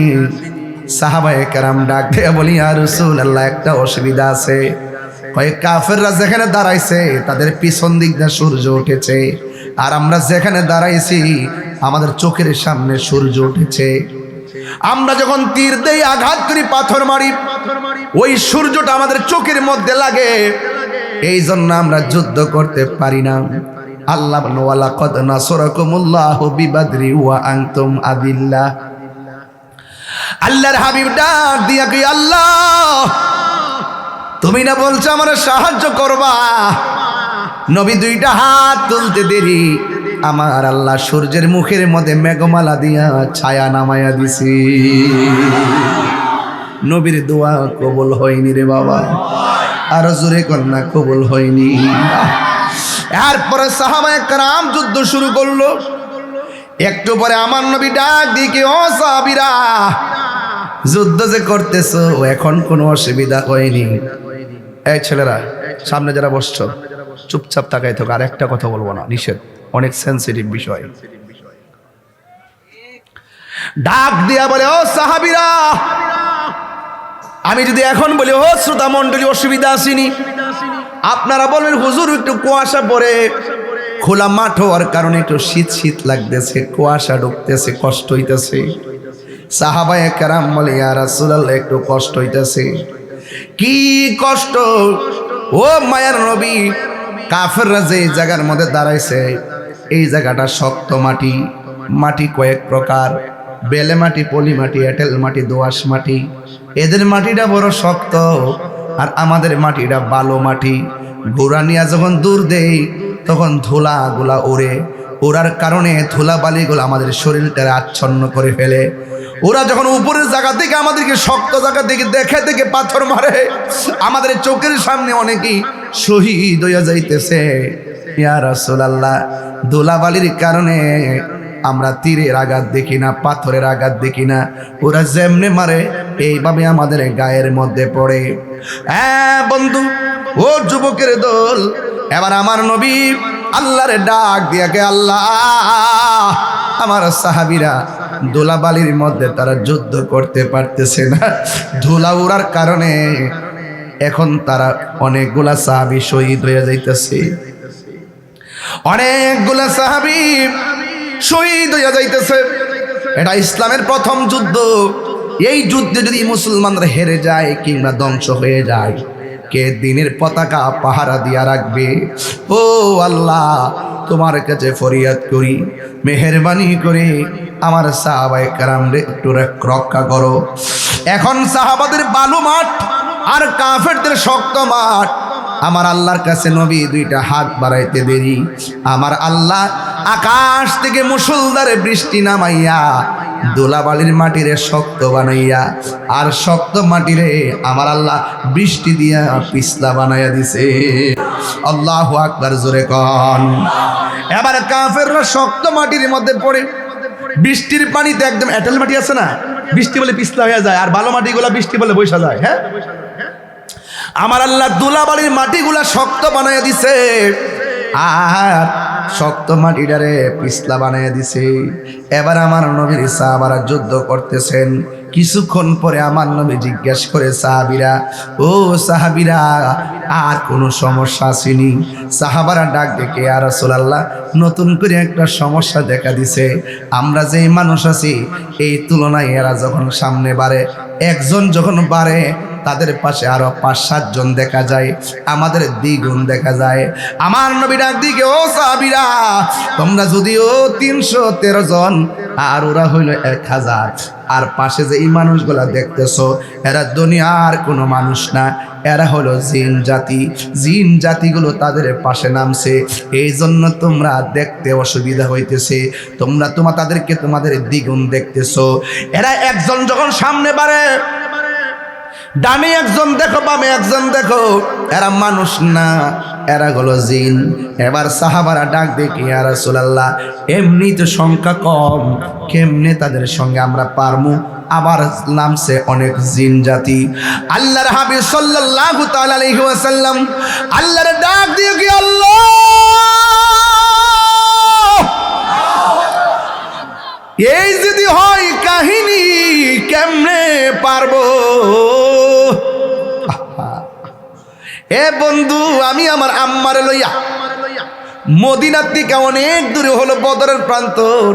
সাহাবায়ে কেরাম ডাক দিয়ে বলি ইয়া রাসূলুল্লাহ একটা অসুবিধা আছে। কয় কাফেররা যেখানে দাঁড়াইছে তাদের পিছন দিক দিয়ে সূর্য উঠেছে, আর আমরা যেখানে দাঁড়াইছি আমাদের চোখের সামনে সূর্য উঠেছে। আমরা যখন তীর দেই আঘাত করি পাথর মারি ওই সূর্যটা আমাদের চোখের মধ্যে লাগে, এই জন্য আমরা যুদ্ধ করতে পারি না। আল্লাহ বলেন ওয়ালাকাদ নাসরাকুমুল্লাহু বিবাদরি ওয়া আনতুম আদিল্লাহ। আল্লাহর হাবিব ডাক দিয়া কি আল্লাহ তুমি না বলছো আমার সাহায্য করবা? নবী দুইটা হাত তুলতে দেরি, আমার আল্লাহ সূর্যের মুখের মধ্যে মেঘমালা দিয়া ছায়া নামায়া দিছি। নবীর দোয়া কবুল হয়নি রে বাবা, আরো জোরে কন্যা কবুল হয়নি। এরপরে সাহাবায়ে কেরাম যুদ্ধ শুরু করলো। একটু পরে আমার নবী ডাক দিকে, ও সাহাবীরা, যুদ্ধ যে করতেছো এখন কোনো অসুবিধা হয়নি। এই ছেলেরা, সামনে যারা বসছো চুপচাপ তাকাই থাকো, আর একটা কথা বলবো না, নিষেধ, অনেক সেন্সিটিভ বিষয়। ডাক দিয়া বলে, ও সাহাবীরা, আমি যদি এখন বলি ও শ্রোতা মণ্ডলী অসুবিধা আসেনি, আপনারা বলবেন হুজুর একটু কুয়াশা পড়ে, খোলা মাঠ হওয়ার কারণে একটু শীত শীত লাগতেছে, কুয়াশা ঢুকতেছে, কষ্ট হইতেছে। সাহাবায়ে কেরাম বলে, ইয়া রাসূলুল্লাহ, একটু কষ্ট হইতেছে। কি কষ্ট? ও মায়ার নবী, কাফেররা যে জায়গার মধ্যে দাঁড়াইছে এই জায়গাটা শক্ত মাটি, মাটি কয়েক প্রকার, বেলে মাটি, পলি মাটি, এঁটেল মাটি, দোআঁশ মাটি। এদের মাটিটা বড় শক্ত আর আমাদের মাটিটা বালো মাটি। ঘোড়া নিয়ে যখন দূর দেই তখন ধুলাগুলা ওড়ে, ওড়ার কারণে ধুলা বালিগুলো আমাদের শরীরটা আচ্ছন্ন করে ফেলে। ওরা যখন উপরের জায়গা থেকে আমাদেরকে শক্ত জায়গা থেকে দেখে দেখে পাথর মারে, আমাদের চোখের সামনে অনেকেই শহীদ হইয়া যাইতেছে। ইয়া রাসূলুল্লাহ, ধুলাবালির কারণে আমরা তীরের আঘাত দেখি না, পাথরের আঘাত দেখি না, ওরা যেমনে মারে এইভাবে আমাদের গায়ের মধ্যে পড়ে। হ্যাঁ বন্ধু, ও যুবকের দল, এবার আমার নবী আল্লাহরে ডাক দিয়াকে, আল্লাহ, আমার সাহাবীরা ধুলাবালির মধ্যে তারা যুদ্ধ করতে পারতেছে না, ধুলা উড়ার কারণে এখন তারা অনেকগুলা সাহাবী শহীদ হয়ে যাইতেছে, অনেকগুলা সাহাবী শহীদ হয়ে যাইতেছে। এটা ইসলামের প্রথম যুদ্ধ। এই যুদ্ধে যদি মুসলমানরা হেরে যায় কিংবা ধ্বংস হয়ে যায়, কে দিনের পতাকা পাহারা দিয়া রাখবে? ও আল্লাহ, তোমার কাছে ফরিয়াদ করি, মেহেরবানি করে আমার সাহাবায়ে কেরামরে একটু রক্ষা করো। এখন সাহাবাদের বালু মাঠ আর কাফেরদের শক্ত মাঠ। আমার আল্লাহর কাছে নবী দুইটা হাত বাড়াইতে দেরি, আমার আল্লাহ আকাশ থেকে মুষলধারে বৃষ্টি নামাইয়া ধুলাবালির মাটিরে শক্ত বানাইয়া, আর শক্ত মাটিরে আমার আল্লাহ বৃষ্টি দিয়া পিছলা বানাইয়া দিছে। আল্লাহু আকবার, জোরে কন। এবার কাফেররা শক্ত মাটির মধ্যে পড়ে, বৃষ্টির পানিতে একদম এঁটেল মাটি আছে না, বৃষ্টি বলে পিছলা হয়ে যায়, আর বালো মাটিগুলা বৃষ্টি বলে বৈশা যায়। হ্যাঁ, আমার আল্লাহ ধুলাবালির মাটিগুলা শক্ত বানাইয়া দিছে, আর শক্ত মাটিটারে পিছলা বানাইয়া দিছে। এবার আমার নবীর সাহাবারা যুদ্ধ করতেছেন। কিছুক্ষণ পরে আমার নবী জিজ্ঞেস করে, সাহাবীরা, ও সাহাবীরা, আর কোনো সমস্যা আসেনি? সাহাবারা ডাক ডেকে, ইয়া রাসূলুল্লাহ, নতুন করে একটা সমস্যা দেখা দিছে। আমরা যেই মানুষ আছি এই তুলনায় এরা যখন সামনে বাড়ে, একজন যখন বাড়ে তাদের পাশে আরো ৫-৭ জন দেখা যায়, আমাদের দ্বিগুণ দেখা যায়। আমার নবী ডাক দিকে, ও সাহাবীরা, তোমরা যদিও ৩১৩ জন আর ওরা হইল ১০০০, আর পাশে যে এই মানুষগুলা দেখতেছো এরা দুনিয়ার কোনো মানুষ না, এরা হলো জিন জাতি। জিন জাতিগুলো তাদের পাশে নামছে, এই জন্য তোমরা দেখতে অসুবিধা হইতেছে। তোমরা তাদেরকে তোমাদের দ্বিগুণ দেখতেছো। এরা একজন যখন সামনে বাড়ে, ডানে একজন দেখো, বামে একজন দেখো, এরা মানুষ না, এরা হলো জিন। এবার সাহাবারা ডাক দেখি, ইয়া রাসূলুল্লাহ, এমনি তো সংখ্যা কম, কেমনে তাদের সঙ্গে আমরা পারমু? আবার নামছে অনেক জিন জাতি। আল্লাহর হাবিব সাল্লাল্লাহু তাআলা আলাইহি ওয়াসাল্লাম আল্লাহর ডাক দিয়ে কি, আল্লাহ, এই যদি হয় কাহিনী, কেমনে পারবো? এ বন্ধু, আমি আমার আম্মারে লইয়া মদিনার থেকে অনেক দূরে হলো বদরের প্রান্তর,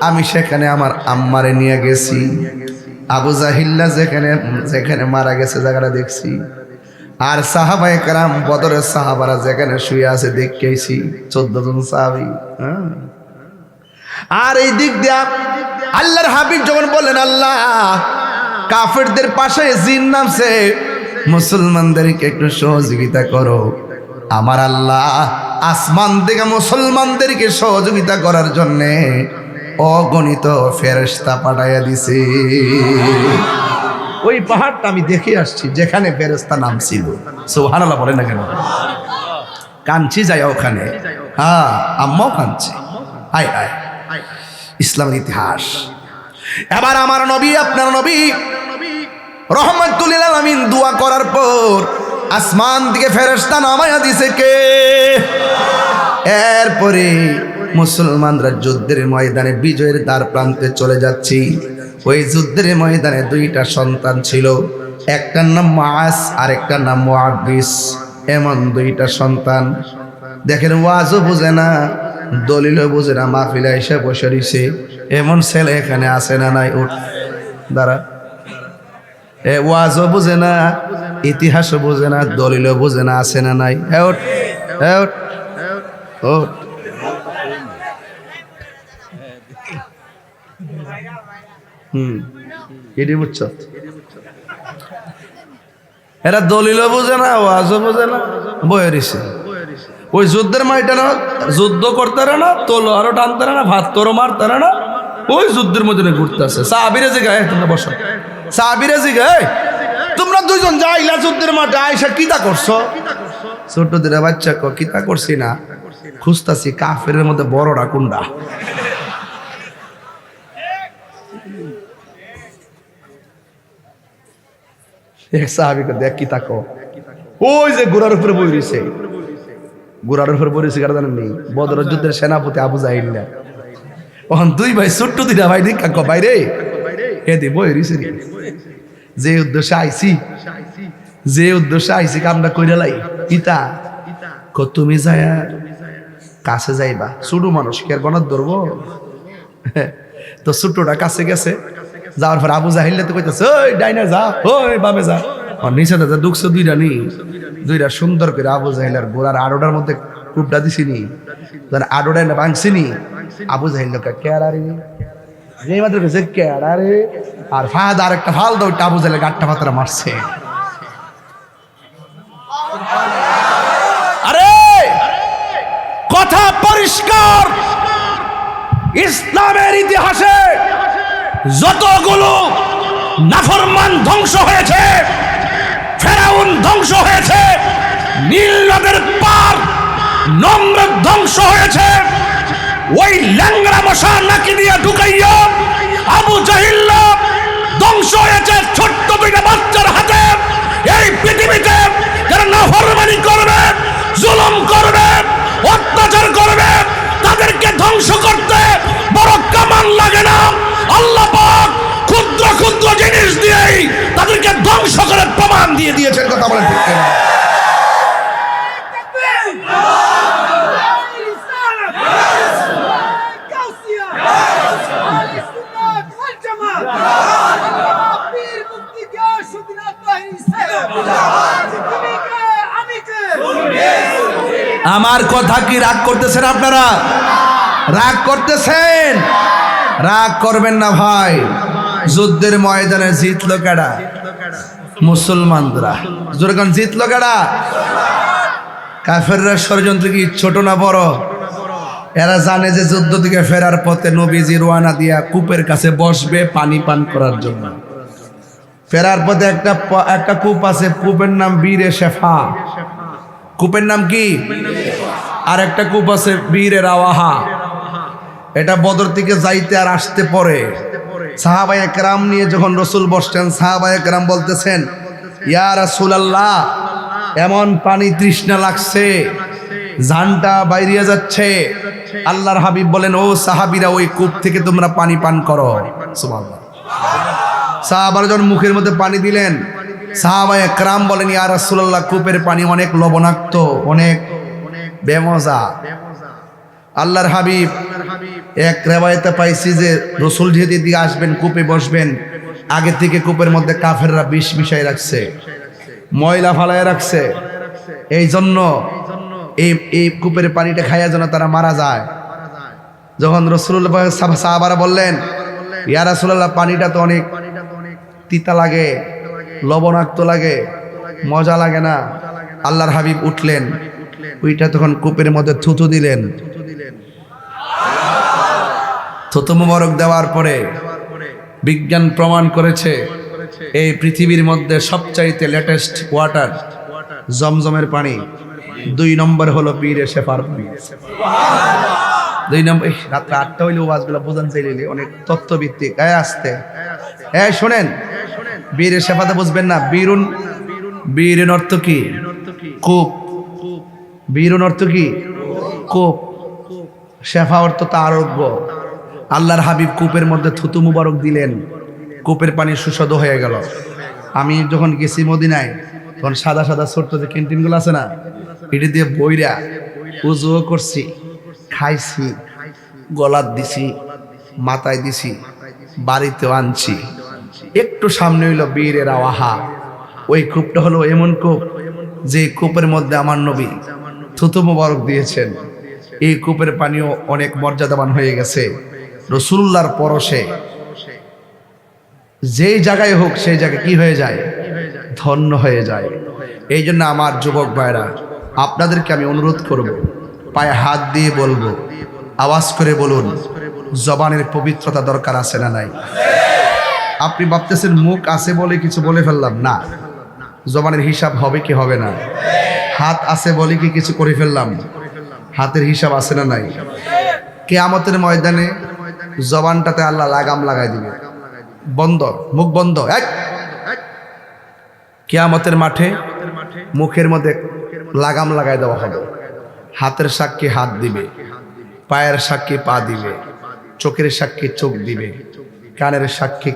আমি সেখানে আমার আম্মারে নিয়ে গেছি। আবু জাহিল্লা যেখানে মারা গেছে জায়গাটা দেখছি, আর সাহাবায়ে কেরাম বদরের সাহাবারা যেখানে শুয়ে আছে দেখেছি 14 জন সাহাবী। আর এই দিক দিয়া আল্লাহর হাবিব যখন বললেন, আল্লাহ, কাফেরদের পাশে জিন নামছে, মুসলমানদেরকে একটু সহযোগিতা করো। আমার আল্লাহ আসমান থেকে মুসলমানদেরকে সহযোগিতা করার জন্যে অগণিত ফেরেশতা পাঠাইয়া দিছে। ওই পাহাড়টা আমি দেখে আসছি যেখানে ফেরেশতা নামছিল। সুবহানাল্লাহ বলেন না কেন? কাঞ্চি যায় ওখানে, হ্যাঁ আম্মাও কাঞ্চি। হায় হায়, ইসলামের ইতিহাস। এবার আমার নবী, আপনার নবী রহমাতুল লিল আলামিন দোয়া করার পর আসমান থেকে ফেরেশতা নামায়া দিছে কে? এরপরে মুসলমানরা যুদ্ধের ময়দানে বিজয়ের দ্বার প্রান্তে চলে যাচ্ছি। ওই যুদ্ধের ময়দানে দুইটা সন্তান ছিল, একটার নাম মুআস আর একটার নাম মুআব্বিস। এমন দুইটা সন্তান, দেখেন ওয়াজও বুঝে না, দলিলও বুঝে না, মাহফিলে এসে বসে রইছে। এমন ছেলে এখানে আছে না নাই? উঠ দাঁড়া। এ ওয়াজও বুঝে না, ইতিহাসও বুঝে না, দলিলও বুঝে না, আছে না নাই? উঠ উঠ উঠ। এটি বুঝছ? এরা দলিলও বুঝে না, ওয়াজও বুঝে না, বয়ে রইছে। ওই যুদ্ধের মাইটা না, যুদ্ধ করতে না, তলোয়ারও টানতে না, ভাত তোরও মারতে না, ওই যুদ্ধের মধ্যে ঘুরতে আছে। সাহাবীরা যে গায়ে, তোমরা বসো, সাহাবীরা যে গায়ে, তোমরা দুইজন যাইলা যুদ্ধের মাঠে, আয়সা কিতা করছো? ছোট দিরা বাচ্চা কিতা করছি না, খুঁজতাছি কাফেরের মধ্যে বড়টা কোনটা। সাহাবীকে দেখ কি তাকো, ওই যে ঘোড়ার উপরে বই রয়েছে, ঘোড়ার উপরে বই রয়েছে কারা জানেন? নেই, বদরের যুদ্ধের সেনাপতি আবু জাহিল। ওখান দুই ভাই ছোট্ট দুইটা ভাই দিক কাকো বাইরে এদি বই রয়েছে। যে উদ্দেশ্যে আইছি, যে উদ্দেশ্যে আইছি কামটা কইরা লাই ইতা তুমি যায় কাছে যাইবা, ছোট মানুষ কে গণত ধরবো? তো ছোটটা কাছে গেছে, যাওয়ার পর আবু জাহিল তো কইতেছে, ওই ডাইনা যা, ওই বামে যা। নিচে দাদা দুঃখছে দুইটা নি, দুইটা সুন্দর করে আবু জাহিলের গোড়ার আড়োটার মধ্যে কূপটা দিছিনি, আড়োটায় না ভাঙছিনি। আবু জাহিল কেড়ারে যে মাত্র গেছে কেড়ারে, আর ফাঁদ আর একটা ফাল দাও, আবু জাহিলের গাট্টা পাতারা মারছে। আরে কথা পরিষ্কার, ইসলামের ইতিহাসে যতগুলো নাফরমান ধ্বংস হয়েছে, ফেরাউন ধ্বংস হয়েছে, নীল নদের পার নমরুদ ধ্বংস হয়েছে, ওই ল্যাংড়া মশা নাকি দিয়ে ঢুকাইয়া আবু জাহিল ধ্বংস হয়েছে ছোট্ট দুইটা বাচ্চার হাতে। এই পৃথিবীতে যারা নাফরমানি করবে, জুলুম করবে, অত্যাচার করবে, তাদেরকে ধ্বংস করতে বড় কামান লাগে না। আল্লাহ পাক ক্ষুদ্র ক্ষুদ্র জিনিস দিয়েই তাদেরকে ধ্বংস করে প্রমাণ দিয়ে দিয়েছেন। কথা বলেন ঠিক কিনা? আমার কথা কি রাগ করতেছেন আপনারা? রাগ করতেছেন? রাগ করবেন না ভাই। যুদ্ধের ময়দানে জিতলো কারা? মুসলমানরা। যখন জিতলো কারা? কাফেররা। ষড়যন্ত্র কি ছোট না বড়? এরা জানে যে যুদ্ধ থেকে ফেরার পথে নবীজি রওনা দিয়া কূপের কাছে বসবে পানি পান করার জন্য। ফেরার পথে একটা কূপ আছে, কূপের নাম বীরে শেফা। কূপের নাম কি? আর একটা কূপ আছে বীরে রাওয়াহা। এটা বদর থেকে যাইতে আর আসতে পরে সাহাবায়ে কেরাম নিয়ে যখন রসুল বসছেন, সাহাবায়ে কেরাম বলতেছেন, ইয়া রাসূলুল্লাহ, এমন পানি তৃষ্ণা লাগছে, জানটা বাইরিয়া যাচ্ছে। আল্লাহর হাবিব বলেন, ও সাহাবীরা, ওই কূপ থেকে তোমরা পানি পান করো। সুবহানাল্লাহ। সাহাবারা যখন মুখের মধ্যে পানি দিলেন, সাহাবায়ে কেরাম বলেন, ইয়া রাসূলুল্লাহ, কূপের পানি অনেক লবণাক্ত, অনেক বেমজা। আল্লাহর হাবিব এক রেওয়ায়েতে পাইছি যে রসুল যেদিকে দিকে আসবেন, কূপে বসবেন, আগে থেকে কূপের মধ্যে কাফেররা বিষ মিশাই রাখছে, ময়লা ফালায় রাখছে। এই জন্য এই কূপের পানিটা খাইয়া যেন তারা মারা যায়। যখন রাসূলুল্লাহ সাহাবারা বললেন, ইয়া রাসূলুল্লাহ, পানিটা তো অনেক তিতা লাগে, লবণাক্ত লাগে, মজা লাগে না। আল্লাহর হাবিব উঠলেন, ওইটা তখন কূপের মধ্যে থুতু দিলেন। থুতু মুবারক দেওয়ার পরে বিজ্ঞান প্রমাণ করেছে এই পৃথিবীর মধ্যে সবচাইতে লেটেস্ট ওয়াটার জমজমের পানি 2 নম্বর হলো পীরে শেফার পানি। 2 নম্বর রাত্রে 8টা হইলে ওয়াজগুলো বোঝান চাইলে অনেক তত্ত্বভিত্তিক। আসতে শোনেন, বীরে শেফাতে বুঝবেন না। বীরের অর্থ কি? কূপ। বীরুন অর্থ কি? কূপ। শেফা অর্থ তো আরোগ্য। আল্লাহর হাবিব কূপের মধ্যে থুতু মুবারক দিলেন, কূপের পানি সুস্বাদু হয়ে গেল। আমি যখন গেছি মদিনায় তখন সাদা সাদা ছোট্ট যে ক্যান্টিনগুলো আছে না, এটি দিয়ে বইরা উজুও করছি, খাইছি, গলাত দিছি, মাথায় দিছি, বাড়িতেও আনছি। একটু সামনে হইল বীরের আওয়াহা। ওই কূপটা হলো এমন কূপ যে কূপের মধ্যে আমার নবী থুতু মুবারক দিয়েছেন। এই কূপের পানিও অনেক মর্যাদাবান হয়ে গেছে। রাসূলুল্লাহর পরশে যেই জায়গায় হোক সেই জায়গায় কি হয়ে যায়? ধন্য হয়ে যায়। এই জন্য আমার যুবক ভাইরা, আপনাদেরকে আমি অনুরোধ করব, পায়ে হাত দিয়ে বলবো, আওয়াজ করে বলুন, জবানের পবিত্রতা দরকার আছে না নাই? আপনি ভাবতেছেন মুখ আছে বলে কিছু বলে ফেললাম না, জবানের হিসাব হবে কি হবে না? হাত আছে বলে কি কিছু করে ফেললাম, হাতের হিসাব আছে না নাই? কিয়ামতের ময়দানে জবানটাতে আল্লাহ লাগাম লাগাই দিবে, বন্ধ, মুখ বন্ধ। কিয়ামতের মাঠে মুখের মধ্যে লাগাম লাগাই দেওয়া হবে। হাতের সাক্ষী হাত দিবে, পায়ের সাক্ষী পা দিবে, চোখের সাক্ষী চোখ দিবে, কানের সাক্ষী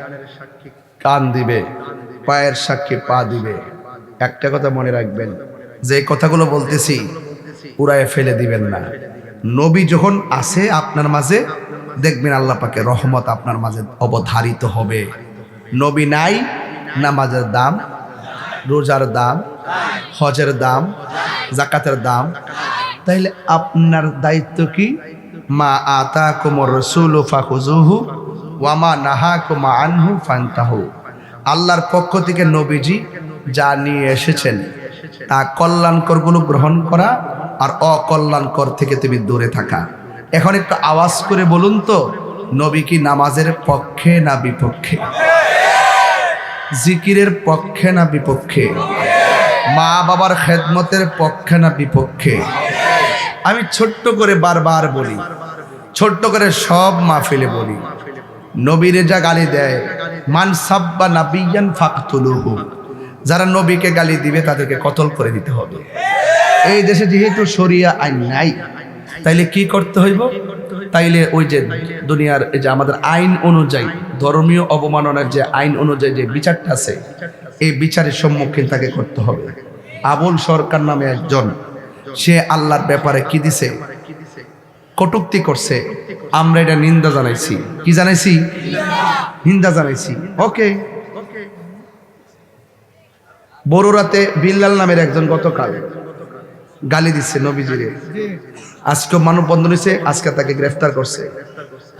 কান দিবে, পায়ের সাক্ষী পা দিবে। একটা কথা মনে রাখবেন, যে কথাগুলো বলতেছি উড়ায় ফেলে দিবেন না। নবী যখন আসে আপনার মাঝে, দেখবেন আল্লাহ পাকের রহমত আপনার মাঝে অবধারিত হবে। নবী নাই, নামাজের দাম, রোজার দাম, হজের দাম, যাকাতের দাম। তাইলে আপনার দায়িত্ব কি? মা আতাকুমুর রাসূলু ফাখুযুহু ওয়া মা নাহাকুম আনহু ফান্তাহু। আল্লাহর পক্ষ থেকে নবীজি যা নিয়ে এসেছেন তা কল্যাণকর গুলো গ্রহণ করা আর অকল্যাণকর থেকে তুমি দূরে থাকা। এখন একটু আওয়াজ করে বলুন তো, নবী কি নামাজের পক্ষে না বিপক্ষে? জিকিরের পক্ষে না বিপক্ষে? মা বাবার খেদমতের পক্ষে না বিপক্ষে? আমি ছোট্ট করে বারবার বলি, ছোট্ট করে সব মাহফিলে বলি, নবীরে যা গালি দেয়, মান সাব্বা নাবিয়ান ফাকতুলুহু, যারা নবীকে গালি দিবে তাদেরকে কতল করে দিতে হবে। এই দেশে যেহেতু শরিয়া আইন নাই, তাইলে কি করতে হইব? তাইলে ওই যে দুনিয়ার এই যে আমাদের আইন অনুযায়ী, ধর্মীয় অবমাননার যে আইন অনুযায়ী যে বিচারটা আছে, এই বিচারের সম্মুখীন তাকে করতে হবে। আবুল সরকার নামে একজন, সে আল্লাহর ব্যাপারে কি দিছে? কটূক্তি করছে। আমরা এটা নিন্দা জানাইছি। কি জানাইছি? নিন্দা জানাইছি। ওকে। বড়রাতে বিল্লাল নামের একজন গতকাল গালি দিচ্ছে নবীজিরে। আজকে মানববন্ধন হয়েছে, আজকে তাকে গ্রেফতার করছে।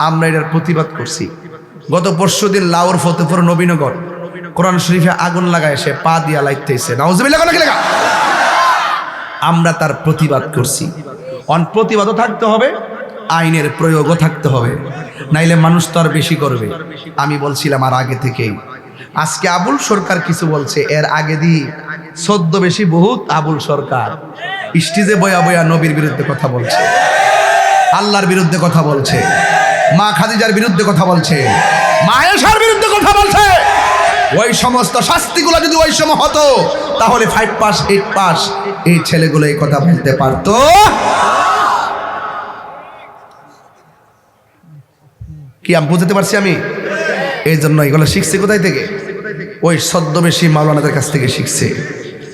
আমরা এটার প্রতিবাদ করছি। গত পরশুদিন লাউর ফতেপুর নবীনগর কোরআন শরীফে আগুন লাগায় সে পা দিয়া লাইতেছে। নাউজুবিল্লাহ কি লাগা? আমরা তার প্রতিবাদ করছি। প্রতিবাদও থাকতে হবে, আইনের প্রয়োগও থাকতে হবে, নাইলে মানুষ তো আর বেশি করবে। আমি বলছিলাম আর আগে থেকেই, আজকে আবুল সরকার কিছু বলছে, এর আগে দিয়ে 14 বেশি বহুত আবুল সরকার স্টেজে বয়া বয়া নবীর বিরুদ্ধে কথা বলছে, আল্লাহর বিরুদ্ধে কথা বলছে, মা খাদিজার বিরুদ্ধে কথা বলছে, মা আয়েশার বিরুদ্ধে কথা বলছে। ওই সমস্ত শাস্তিগুলো যদি ওই সময় হতো, তাহলে 5 পাস 8 পাস এই ছেলেগুলো এই কথা বলতে পারতো। কি আমি বুঝতে পারছি? আমি এই জন্য এগুলো শিখছি কোথায় থেকে? ওই ছদ্মবেশী মাওলানাদের কাছ থেকে শিখছে।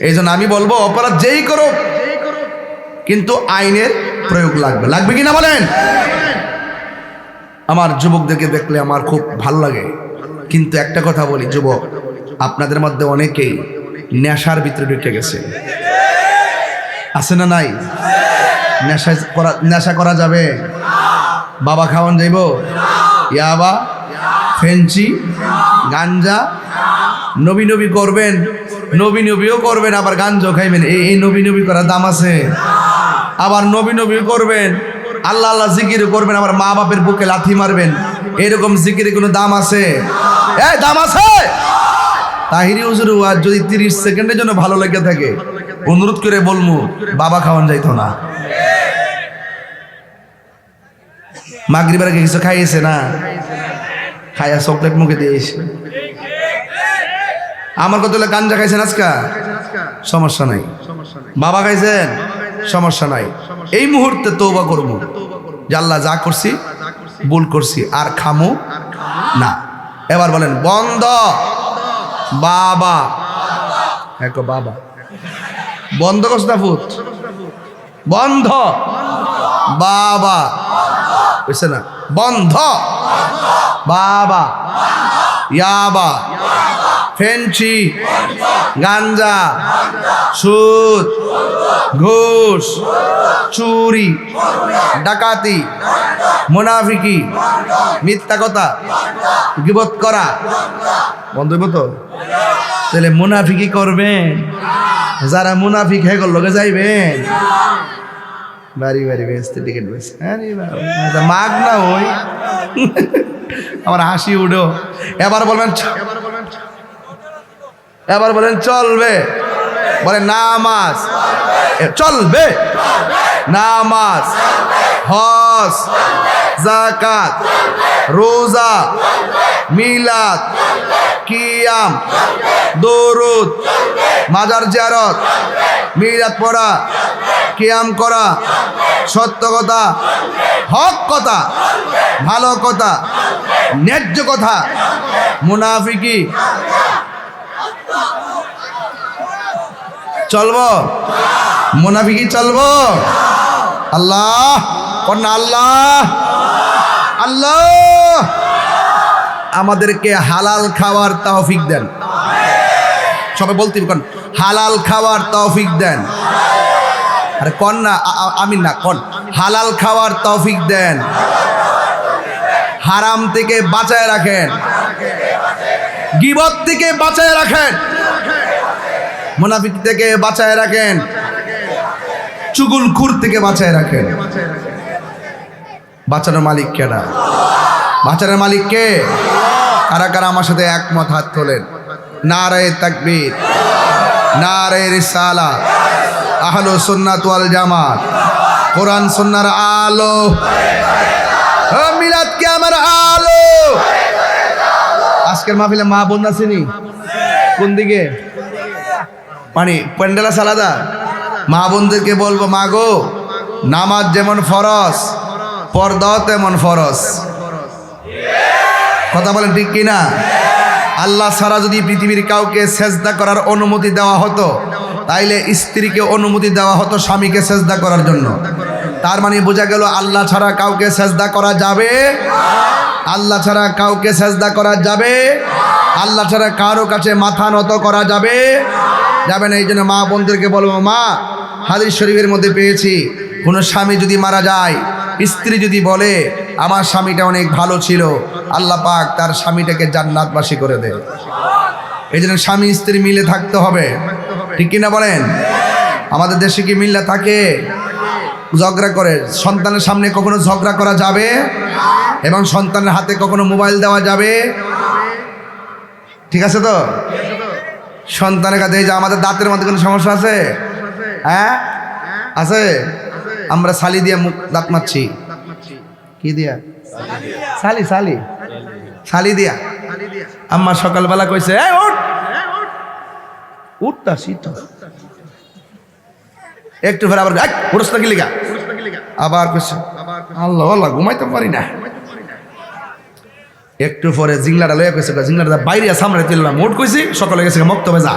এই জন্য আমি বলবো, অপরাধ যেই করো, কিন্তু আইনের প্রয়োগ লাগবে। লাগবে কিনা বলেন? আমার যুবকদেরকে দেখলে আমার খুব ভালো লাগে। কিন্তু একটা কথা বলি, যুবক, আপনাদের মধ্যে অনেকেই নেশার ভিতরে ঢুকে গেছে। আছে না নাই? নেশা করা যাবে? বাবা খাওয়ান যাইব? ইয়াবা, ফেঞ্চি, গাঞ্জা, নবী নবী করবেন, নবী নবীও করবেন, আবার গাঞ্জাও খাইবেন। এই নবী নবী করার দাম আছে? আবার নবী নবী করবেন, আল্লাহ আল্লাহ জিকির করবেন, আবার মা বাপের বুকে লাথি মারবেন, এরকম জিকিরে কোনো দাম আছে? দাম আছে? তাহিরি হুজুর ওয়াজ যদি 30 সেকেন্ডের জন্য ভালো লেগে থাকে, অনুরোধ করে বলমু বাবা খাওয়ান যাইতো না। মাগরিবের আগে কিছু খাইয়েছে না, খাইয়া চকলেট মুখে দিয়েছে। আমার কত গাঞ্জা খাইছেন আজকা, সমস্যা নাই। বাবা খাইছেন, সমস্যা নাই। এই মুহূর্তে তওবা করব যে আল্লাহ যা করছি ভুল করছি, আর খামু না। এবার বলেন বন্ধ। বাবা এক বাবা বন্ধ করছ না ফুট, বন্ধ। বাবা বুঝছে না, বন্ধ। বাবা ইয়াবা, ফেন্সি, গাঞ্জা, সুদ, ঘুষ, চুরি, ডাকাতি, মুনাফিকি, মিথ্যা কথা, গীবত করা বন্ধ হইব তো? তাহলে মুনাফিকি করবেন, যারা মুনাফিক হয়ে গেল লগে যাইবেন বাড়ি বাড়ি বেচতে টিকিট বেচে। মাগ না ওই আমার হাসি উঠো। এবার বলবেন, এবার বলেন চলবে, বলে নামাজ চলবে, নামাজ, হজ, যাকাত, রোজা, মিলাদ, কিয়াম, দরুদ, মাজার জিয়ারত, মিলাদ পড়া, কিয়াম করা, সত্য কথা, হক কথা, ভালো কথা, ন্যায্য কথা, মুনাফিকি চলবো, মুনাফিকি চলবো। আল্লাহ কন্যা, আল্লাহ আল্লাহ আমাদেরকে হালাল খাওয়ার তৌফিক দেন। সবাই বলতে কোন হালাল খাওয়ার তৌফিক দেন। আরে কোন না, আমিন না, কোন হালাল খাওয়ার তৌফিক দেন। হারাম থেকে বাঁচায় রাখেন, গীবত থেকে বাঁচায় রাখেন, মুনাফিক থেকে বাঁচায় রাখেন, চুগুলখুর থেকে বাঁচায় রাখেন। বাঁচানোর মালিক কেডা? বাঁচানোর মালিক কে? কারা কারা আমার সাথে একমত হাত তোলেন? নারায়ে তাকবীর, নারায়ে রিসালাত, আহলু সুন্নাত ওয়াল জামাত, কোরআন সুন্নাহর আলো, মিলাদ কে আমার আলো। আজকের মাহফিলে মা বোন আসেনি? কোন দিকে? মানে প্যান্ডেলা সালাদা। মা বোনদেরকে বলবো, মা গো, নামাজ যেমন ফরজ, পর্দাও তেমন ফরজ। কথা বলেন ঠিক কিনা? আল্লাহ ছাড়া যদি পৃথিবীর কাউকে সেজদা করার অনুমতি দেওয়া হতো, তাইলে স্ত্রীকে অনুমতি দেওয়া হতো স্বামীকে সেজদা করার জন্য। তার মানে বোঝা গেল আল্লাহ ছাড়া কাউকে সেজদা করা যাবে, আল্লাহ ছাড়া কাউকে সেজদা করা যাবে, আল্লাহ ছাড়া কারো কাছে মাথা নত করা যাবে যাবে না। এই জন্য মা বোনদেরকে বলবো, মা, হাদিস শরীফের মধ্যে পেয়েছি, কোনো স্বামী যদি মারা যায়, স্ত্রী যদি বলে আমার স্বামীটা অনেক ভালো ছিল, আল্লাহ পাক তার স্বামীটাকে জান্নাতবাসী করে দেয়। এই জন্য স্বামী স্ত্রী মিলে থাকতে হবে, ঠিক কিনা বলেন? আমাদের দেশে কি মিল্লা থাকে? ঝগড়া করে। সন্তানের সামনে কখনো ঝগড়া করা যাবে, এবং সন্তানের হাতে কখনো মোবাইল দেওয়া যাবে? ঠিক আছে তো? সন্তানের কাছে এই যে আমাদের দাঁতের মধ্যে কোনো সমস্যা আছে? হ্যাঁ আছে। আমরা ছালি দিয়ে মুখ দাঁত মারছি। কি দিয়া? ছালি ছালি ছালি দিয়া। আম্মা সকালবেলা কইছে, এই উঠ, উঠতাছি তো। একটু ফের আবার উঠছ না কি লিগা? আবার কইছে, আল্লাহ আল্লাহ ঘুমাইতে পারি না। একটু পরে জিংলাটা লইয়া কইছে, জিংলাটা বাইরে সামনে তুললাম, উঠ কইছি, সকালে গেছে মক্তবে যা।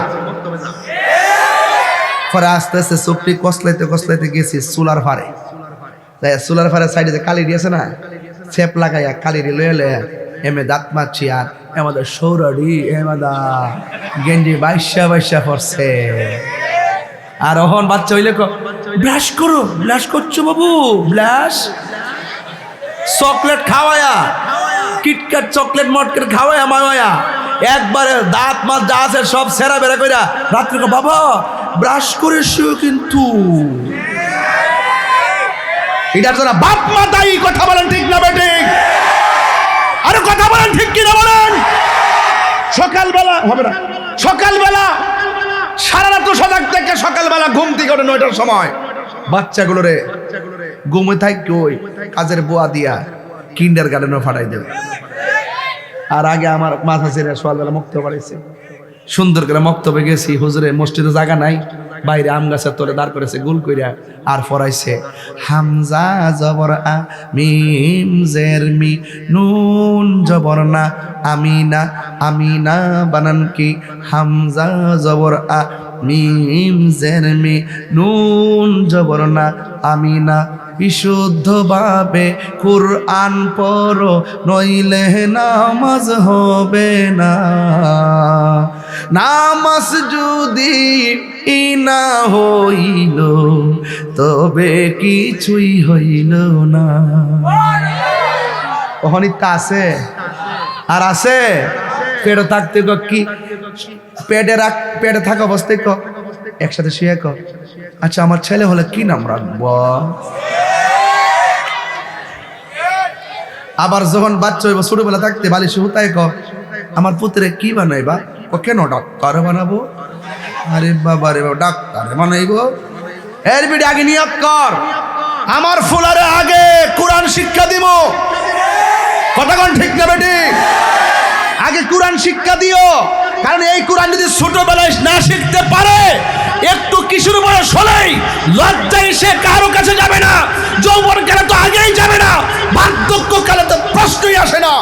পরে আস্তে আস্তে চোখটি কসলাইতে কসলাইতে গেছি চুলার ফারে। চুলার ফারে সাইডে যে কালি দিয়েছে না, ছেপ লাগাইয়া কালিরি লইয়া লইয়া এমে দাঁত মারছি। আর আমাদের সৌরডি এমাদা গেঞ্জি বাইশা বাইশা পড়ছে। আর ওহন বাচ্চা হইলে ব্রাশ করো, ব্রাশ করছো বাবু, ব্রাশ। চকলেট খাওয়ায়া, কিটক্যাট চকলেট মটকেট খাওয়ায়া মাওয়া একবারে দাঁত মাত যা আছে সব সেরা বেরা কইরা রাত্রে বাবা ব্রাশ করে শুয়ে কিন্তু এটার জন্য বাপ মা দায়ী। কথা বলেন ঠিক না বেঠিক? আরে কথা বলেন ঠিক কিনা বলেন? সকালবেলা হবে না, সকালবেলা সারা রাত সজাগ থেকে সকালবেলা ঘুম থেকে ওঠে 9টার সময় বাচ্চাগুলোরে ঘুমে থাকি ওই কাজের বুয়া দিয়া কিন্ডার গার্ডেনে ফাটাই দেবে। আর আগে আমার মাথা ছেড়ে সকালবেলা মুক্তবে বাড়াইছে, সুন্দর করে মুক্তবে গেছি, হুজুরে মসজিদে জায়গা নাই, বাইরে আম গাছের তলে দাঁড় করেছে গোল কইরা, আর পড়াইছে হামজা জবর আ মিম জের মি নুন জবর না আমিনা, আমিনা বানান কি হামজা জবর আ মিম জের মি নুন জবর না আমিনা। বিশুদ্ধভাবে কুরআন পড়ো নইলে নামাজ হবে না, নামাজ যদি না হইল তবে কিছুই হইল না। অহনিতা আছে আর আছে পেটে থাকতে কি পেটে থাকা অবস্থায় ক একসাথে শুয়ে ক আচ্ছা আমার ছেলে হলে কি নাম রাখবো? আবার যখন বাচ্চা হইব ছোটবেলা থাকতে বালিশে হুতায় ক আমার পুত্রে কি বানাইবা? ও কেন ডাক্তার বানাবো? আরে বাবা রে বাবা ডাক্তার বানাইবো? এর বিডি আগে নিয়োগ কর, আমার ফুলারে আগে কোরআন শিক্ষা দিব। কথা কোন ঠিক না বেটি? আগে কোরআন শিক্ষা দিও, কারণ এই কোরআন যদি ছোটবেলায় না শিখতে পারে একটু কিশোর বয়স হলেই লজ্জায় সে কারো কাছে যাবে না, যৌবন কালে তো আগেই যাবে না, বার্ধক্য কালে তো প্রশ্নই আসে না।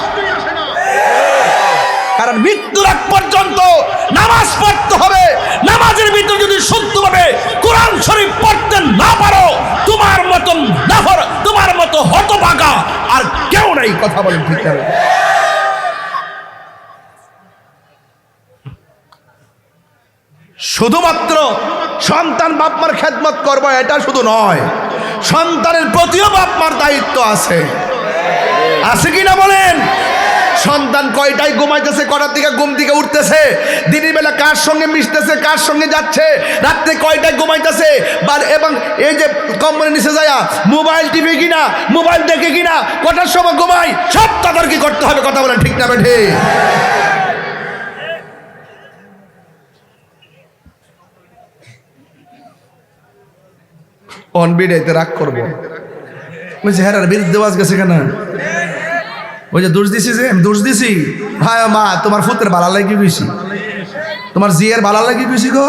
কারণ মৃত্যুর আগ পর্যন্ত নামাজ পড়তে হবে। নামাজের ভিতরে যদি শুদ্ধভাবে কোরআন শরীফ পড়তে না পারো, তোমার মতন নাফর, তোমার মতো হতভাগা আর কেউ নাই। কথা বলেন ঠিক আছে? শুধুমাত্র সন্তান বাপমার খেদমত করবো এটা শুধু নয়, সন্তানের প্রতিও বাপমার দায়িত্ব আছে। আছে কিনা বলেন? সন্তান কয়টায় ঘুমাইতেছে, কটার দিকে ঘুম থেকে উঠতেছে, দিনের বেলা কার সঙ্গে মিশতেছে, কার সঙ্গে যাচ্ছে, রাত্রে কয়টায় ঘুমাইতেছে, এবং এই যে কম্বলের নিচে যায় মোবাইল টিভি কিনা, মোবাইল দেখে কিনা, কটার সময় ঘুমাই, সব তদারকি করতে হবে। কথা বলেন ঠিক না বেঠে? অনবিডাইতে রাগ করবো, ওই যে হেরার বিরুদ্ধে আওয়াজ গেছে কেন? ওই যে দোষ দিছি, যে আমি দোষ দিছি, ভাই মা তোমার ফুতের ভালো লাগি গেছি, তোমার জিয়ের ভালো লাগি গেছি গো।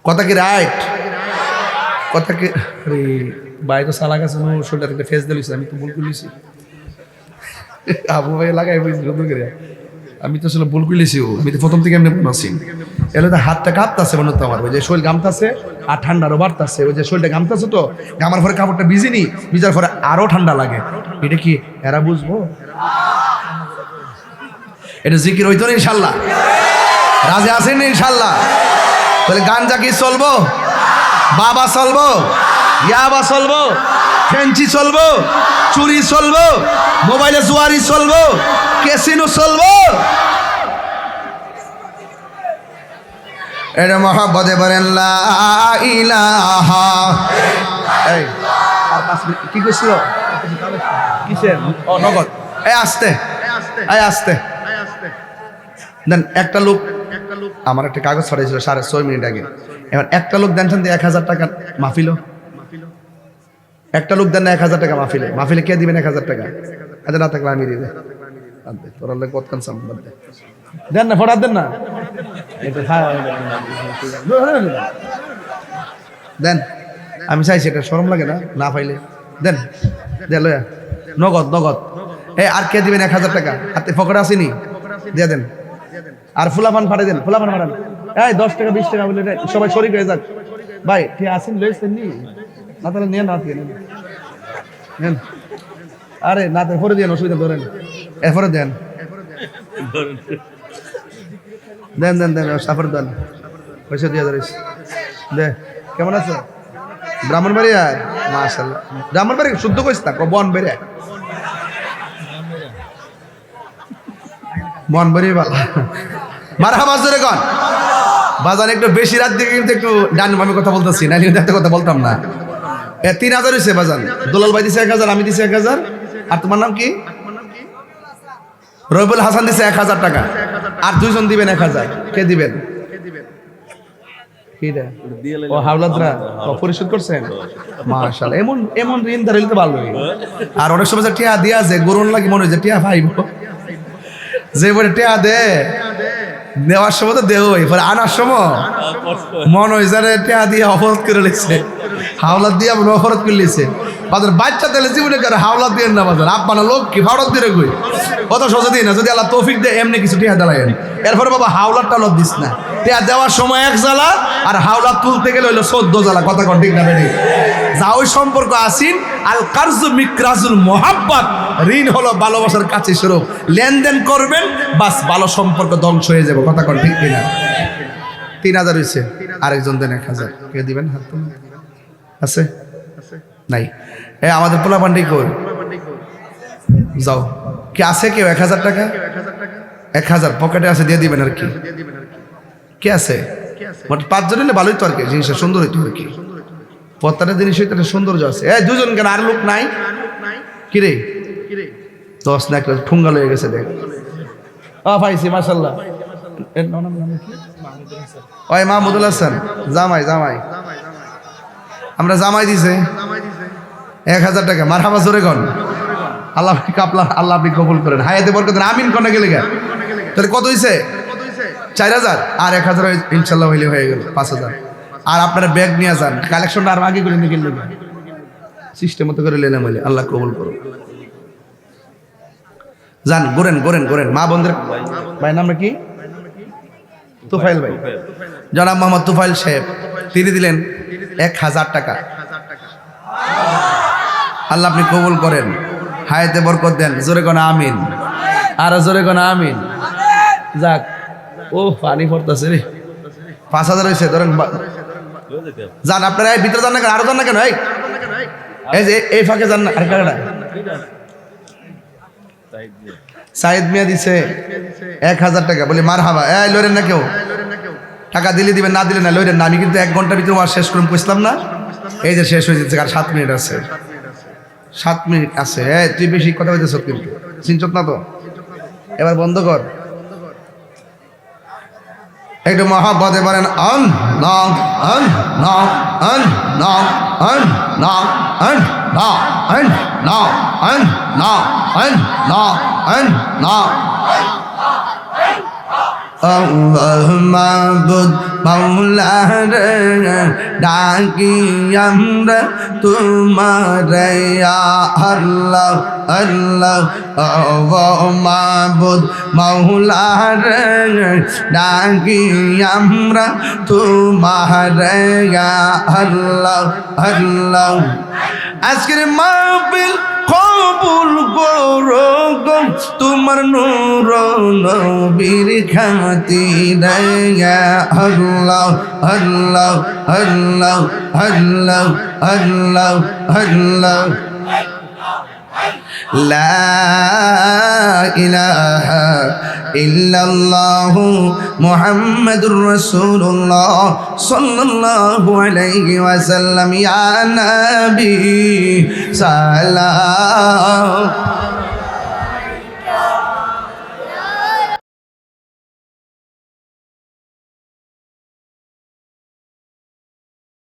কথা কি রাইট? কথা কি? আরে ভাই তো সালা গেছে, শোল্ডার একটা ফেস দিলিস, আমি তো ভুল করেছি। আবু ভাই লাগাই বুঝলি করে, আমি তো আসলে ভুল করেছি। আমি তো প্রথম থেকে এমনি বানাচ্ছি, এলে তো হাতটা কাঁপতাছে মনে হতো আমার, ওই যে শরীর গামতাছে আর ঠান্ডারও বাড়তাছে, ওই যে শরীরটা গামতাছে তো, গামার পরে কাপড়টা ভিজিনি, ভিজার পরে আরো ঠান্ডা লাগে। এটা কি এরা বুঝবো? এটা জিকির হইতো না ইনশাল্লাহ? রাজে আসেন ইনশাল্লাহ? তাহলে গাঞ্জা কি চলবো? বাবা চলবো? ইয়াবা চলবো? ফেঞ্চি চলবো? চুরি চলবো? মোবাইলে জুয়ারি চলবো? ক্যাসিনো চলবো? এটা মহাব্বতে বলেন লা ইলাহা। এই আর 5 মিনিট কি কইছিল? কিসের? ও নগদ। এই আস্তে, এই আস্তে দেন। একটা লোক আমার একটা কাগজ ছড়াইছিল 6.5 মিনিট আগে, এবার একটা লোক দেন 1000 টাকা মাহফিল। একটা লোক দেন না 1000 টাকা মাহফিলে। মাহফিলে কে দিবেন 1000 টাকা? আচ্ছা না থাকলে আমি দিই, তোরা লোক কত কানসাম দেন না, ফোড়া দেন না, দেন। আমি চাইছি, এটা শরম লাগে না? না পাইলে দেন, দেন নগদ নগদ। এই আর কে দিবেন 1000 টাকা? হাতে ফকড়া আসেনি, দিয়ে দেন। আর ফুলাপান ফাটে দেন, ফুলাপান ফাটান। এই 10 টাকা 20 টাকা বলে সবাই শরিক হয়ে যাক। ভাই ঠিক আসেন, লইছেন নি? না তাহলে নিয়ে না দিয়ে নেন। আরে না তো পরে দেন, অসুবিধা ধরেন, এরপরে দেন, দেন দেন দেন, সাফার দেন, পয়সা দিয়ে ধরিস দে। কেমন আছো? ব্রাহ্মণবাড়িয়া? মাশাআল্লাহ। ব্রাহ্মণবাড়ি শুদ্ধ কইস না, বন বেড়ে বন বেড়ে ভালো। মারহাবা জোরে কন। বাজান একটু বেশি রাত দিকে কিন্তু একটু ডান বামে কথা বলতেছি, না কিন্তু একটা কথা বলতাম না। 3000 হয়েছে বাজান। দুলাল ভাই দিছে 1000, আমি দিছি 1000। আর তোমার নাম কি? রবিউল হাসান দিছে 1000 টাকা। আর দুইজন দিবেন 1000। কে দিবেন? ও হাওলাতরা পরিশোধ করছেন? মাশাআল্লাহ। এমন এমন ঋণ ধরে তো ভালোই। আর অনেক সময় টিয়া দিয়া যে গরুন লাগে মনে হয় যে টিয়া ভাইব, যে বলে টিয়া দে নেওয়ার সময় তো দেও, এরপরে আনার সময় মনে হয় যে টিয়া দিয়ে অপরাধ করে লেছে, হাওলাত দিয়ে আপনি অপরাধ করে লেছে। বাজার বাচ্চা তেলে জীবনে করে হাওলাত দিয়ে না বাজার আপনার লোক কি ভাড়ত দিয়ে কই কত সহজে দিই না। যদি আল্লাহ তৌফিক দেয় এমনি কিছু টিয়া দেলায়েন, এরপরে বাবা হাওলাত টালত দিস না। টিয়া দেওয়ার সময় এক জ্বালা, আর হাওলাত তুলতে গেলে হইলো 14 জ্বালা। কথা কন ঠিক না বেটি? যা ওই সম্পর্ক আসিন আল কারজু মিকরাজুল মুহাব্বাত, ঋণ হলো ভালোবাসার কাছে স্বরূপ। লেনদেন করবেন বাস, ভালো সম্পর্ক ধ্বংস হয়ে যাবে। কথা কন ঠিক কিনা? 3000 হয়েছে, আরেকজন দেন 1000। কে দিবেন? হাত তুলুন। আছে নাই? আমাদের পোলা পান্ডি কই যাও, কি আছে কেউ? 1000 টাকা 1000 পকেটে আছে, দিয়ে দিবেন আর কি। কে আছে? মোট 5 জন হলে ভালোই তো আর কি, জিনিসটা সুন্দর হইতো আর কি। প্রত্যেকটা জিনিস হইতে সৌন্দর্য আছে। 2 জন কেন? আর লোক নাই? কিরে 10 না ঠুঙ্গা লয়ে গেছে দেখ। পাইছি মাশাআল্লাহ। ওই মাহমুদুল হাসান জামাই, জামাই আমরা জামাই দিছে 1000 টাকা। মারহাবা জোরে কন। আল্লাহ কাপলা, আল্লাহ আপনি কবুল করেন, হায়াতে বরকত দেন। আমিন কোনে গেলে গা? তাহলে কত হইছে? 4000 আর 1000 ইনশাআল্লাহ হইলে হয়ে গেল 5000। আর আপনারা ব্যাগ নিয়ে যান, কালেকশনটা আর আগে করে নিয়ে গেলে সিস্টেম মতো করে লেলাম হইলে। আল্লাহ কবুল করুন। যান গোরেন গোরেন গোরেন। মা বন্ধের ভাই নাম কি? তুফাইল ভাই, জনাব মোহাম্মদ তুফাইল সাহেব, তিনি দিলেন 1000 টাকা। আল্লাহ আপনি কবুল করেন, হায়াতে বরকত দেন। জোরে কোন আমিন, আর জোরে কোন আমিন। যাক, ও পানি পড়তেছে রে। 5000 হয়েছে ধরেন। যান আপনারা এই ভিতরে যান না কেন? আরো যান না কেন? এই যে এই ফাঁকে যান না। আর কাটা সাইদ মিয়া দিছে 1000 টাকা। বলি মারহাবা। লইরেন না কেউ? টাকা দিলে দিবেন, না দিলে না, লইরেন না। আমি কিন্তু 1 ঘন্টার ভিতরে আর শেষ করুন কইছিলাম না? এই যে শেষ হয়ে যাচ্ছে, আর 7 মিনিট আছে। 7 মিনিট আছে। তুই বেশি কথা বলতেছ কিন্তু, চিনচত না তো। এবার বন্ধ কর। একটু মহাব্বতে বলেন অন না অন না অন না অন না অন না অন না অন না অন না অন না। আল্লাহ মাবুদ মাওলা রে, ডাকি আমরা তোমারে আল্লাহ আল্লাহ। ও মাবুদ মাওলা রে, ডাকি আমরা তোমারে আল্লাহ আল্লাহ। আজকের মাহফিল কবুল করো গো, তোমার নূর নবীর খাতিরে আল্লাহ আল্লাহ আল্লাহ আল্লাহ আল্লাহ আল্লাহ। লা ইলাহা ইল্লাল্লাহু মুহাম্মাদুর রাসূলুল্লাহ সাল্লাল্লাহু আলাইহি ওয়াসাল্লাম। ইয়া নবী সালাম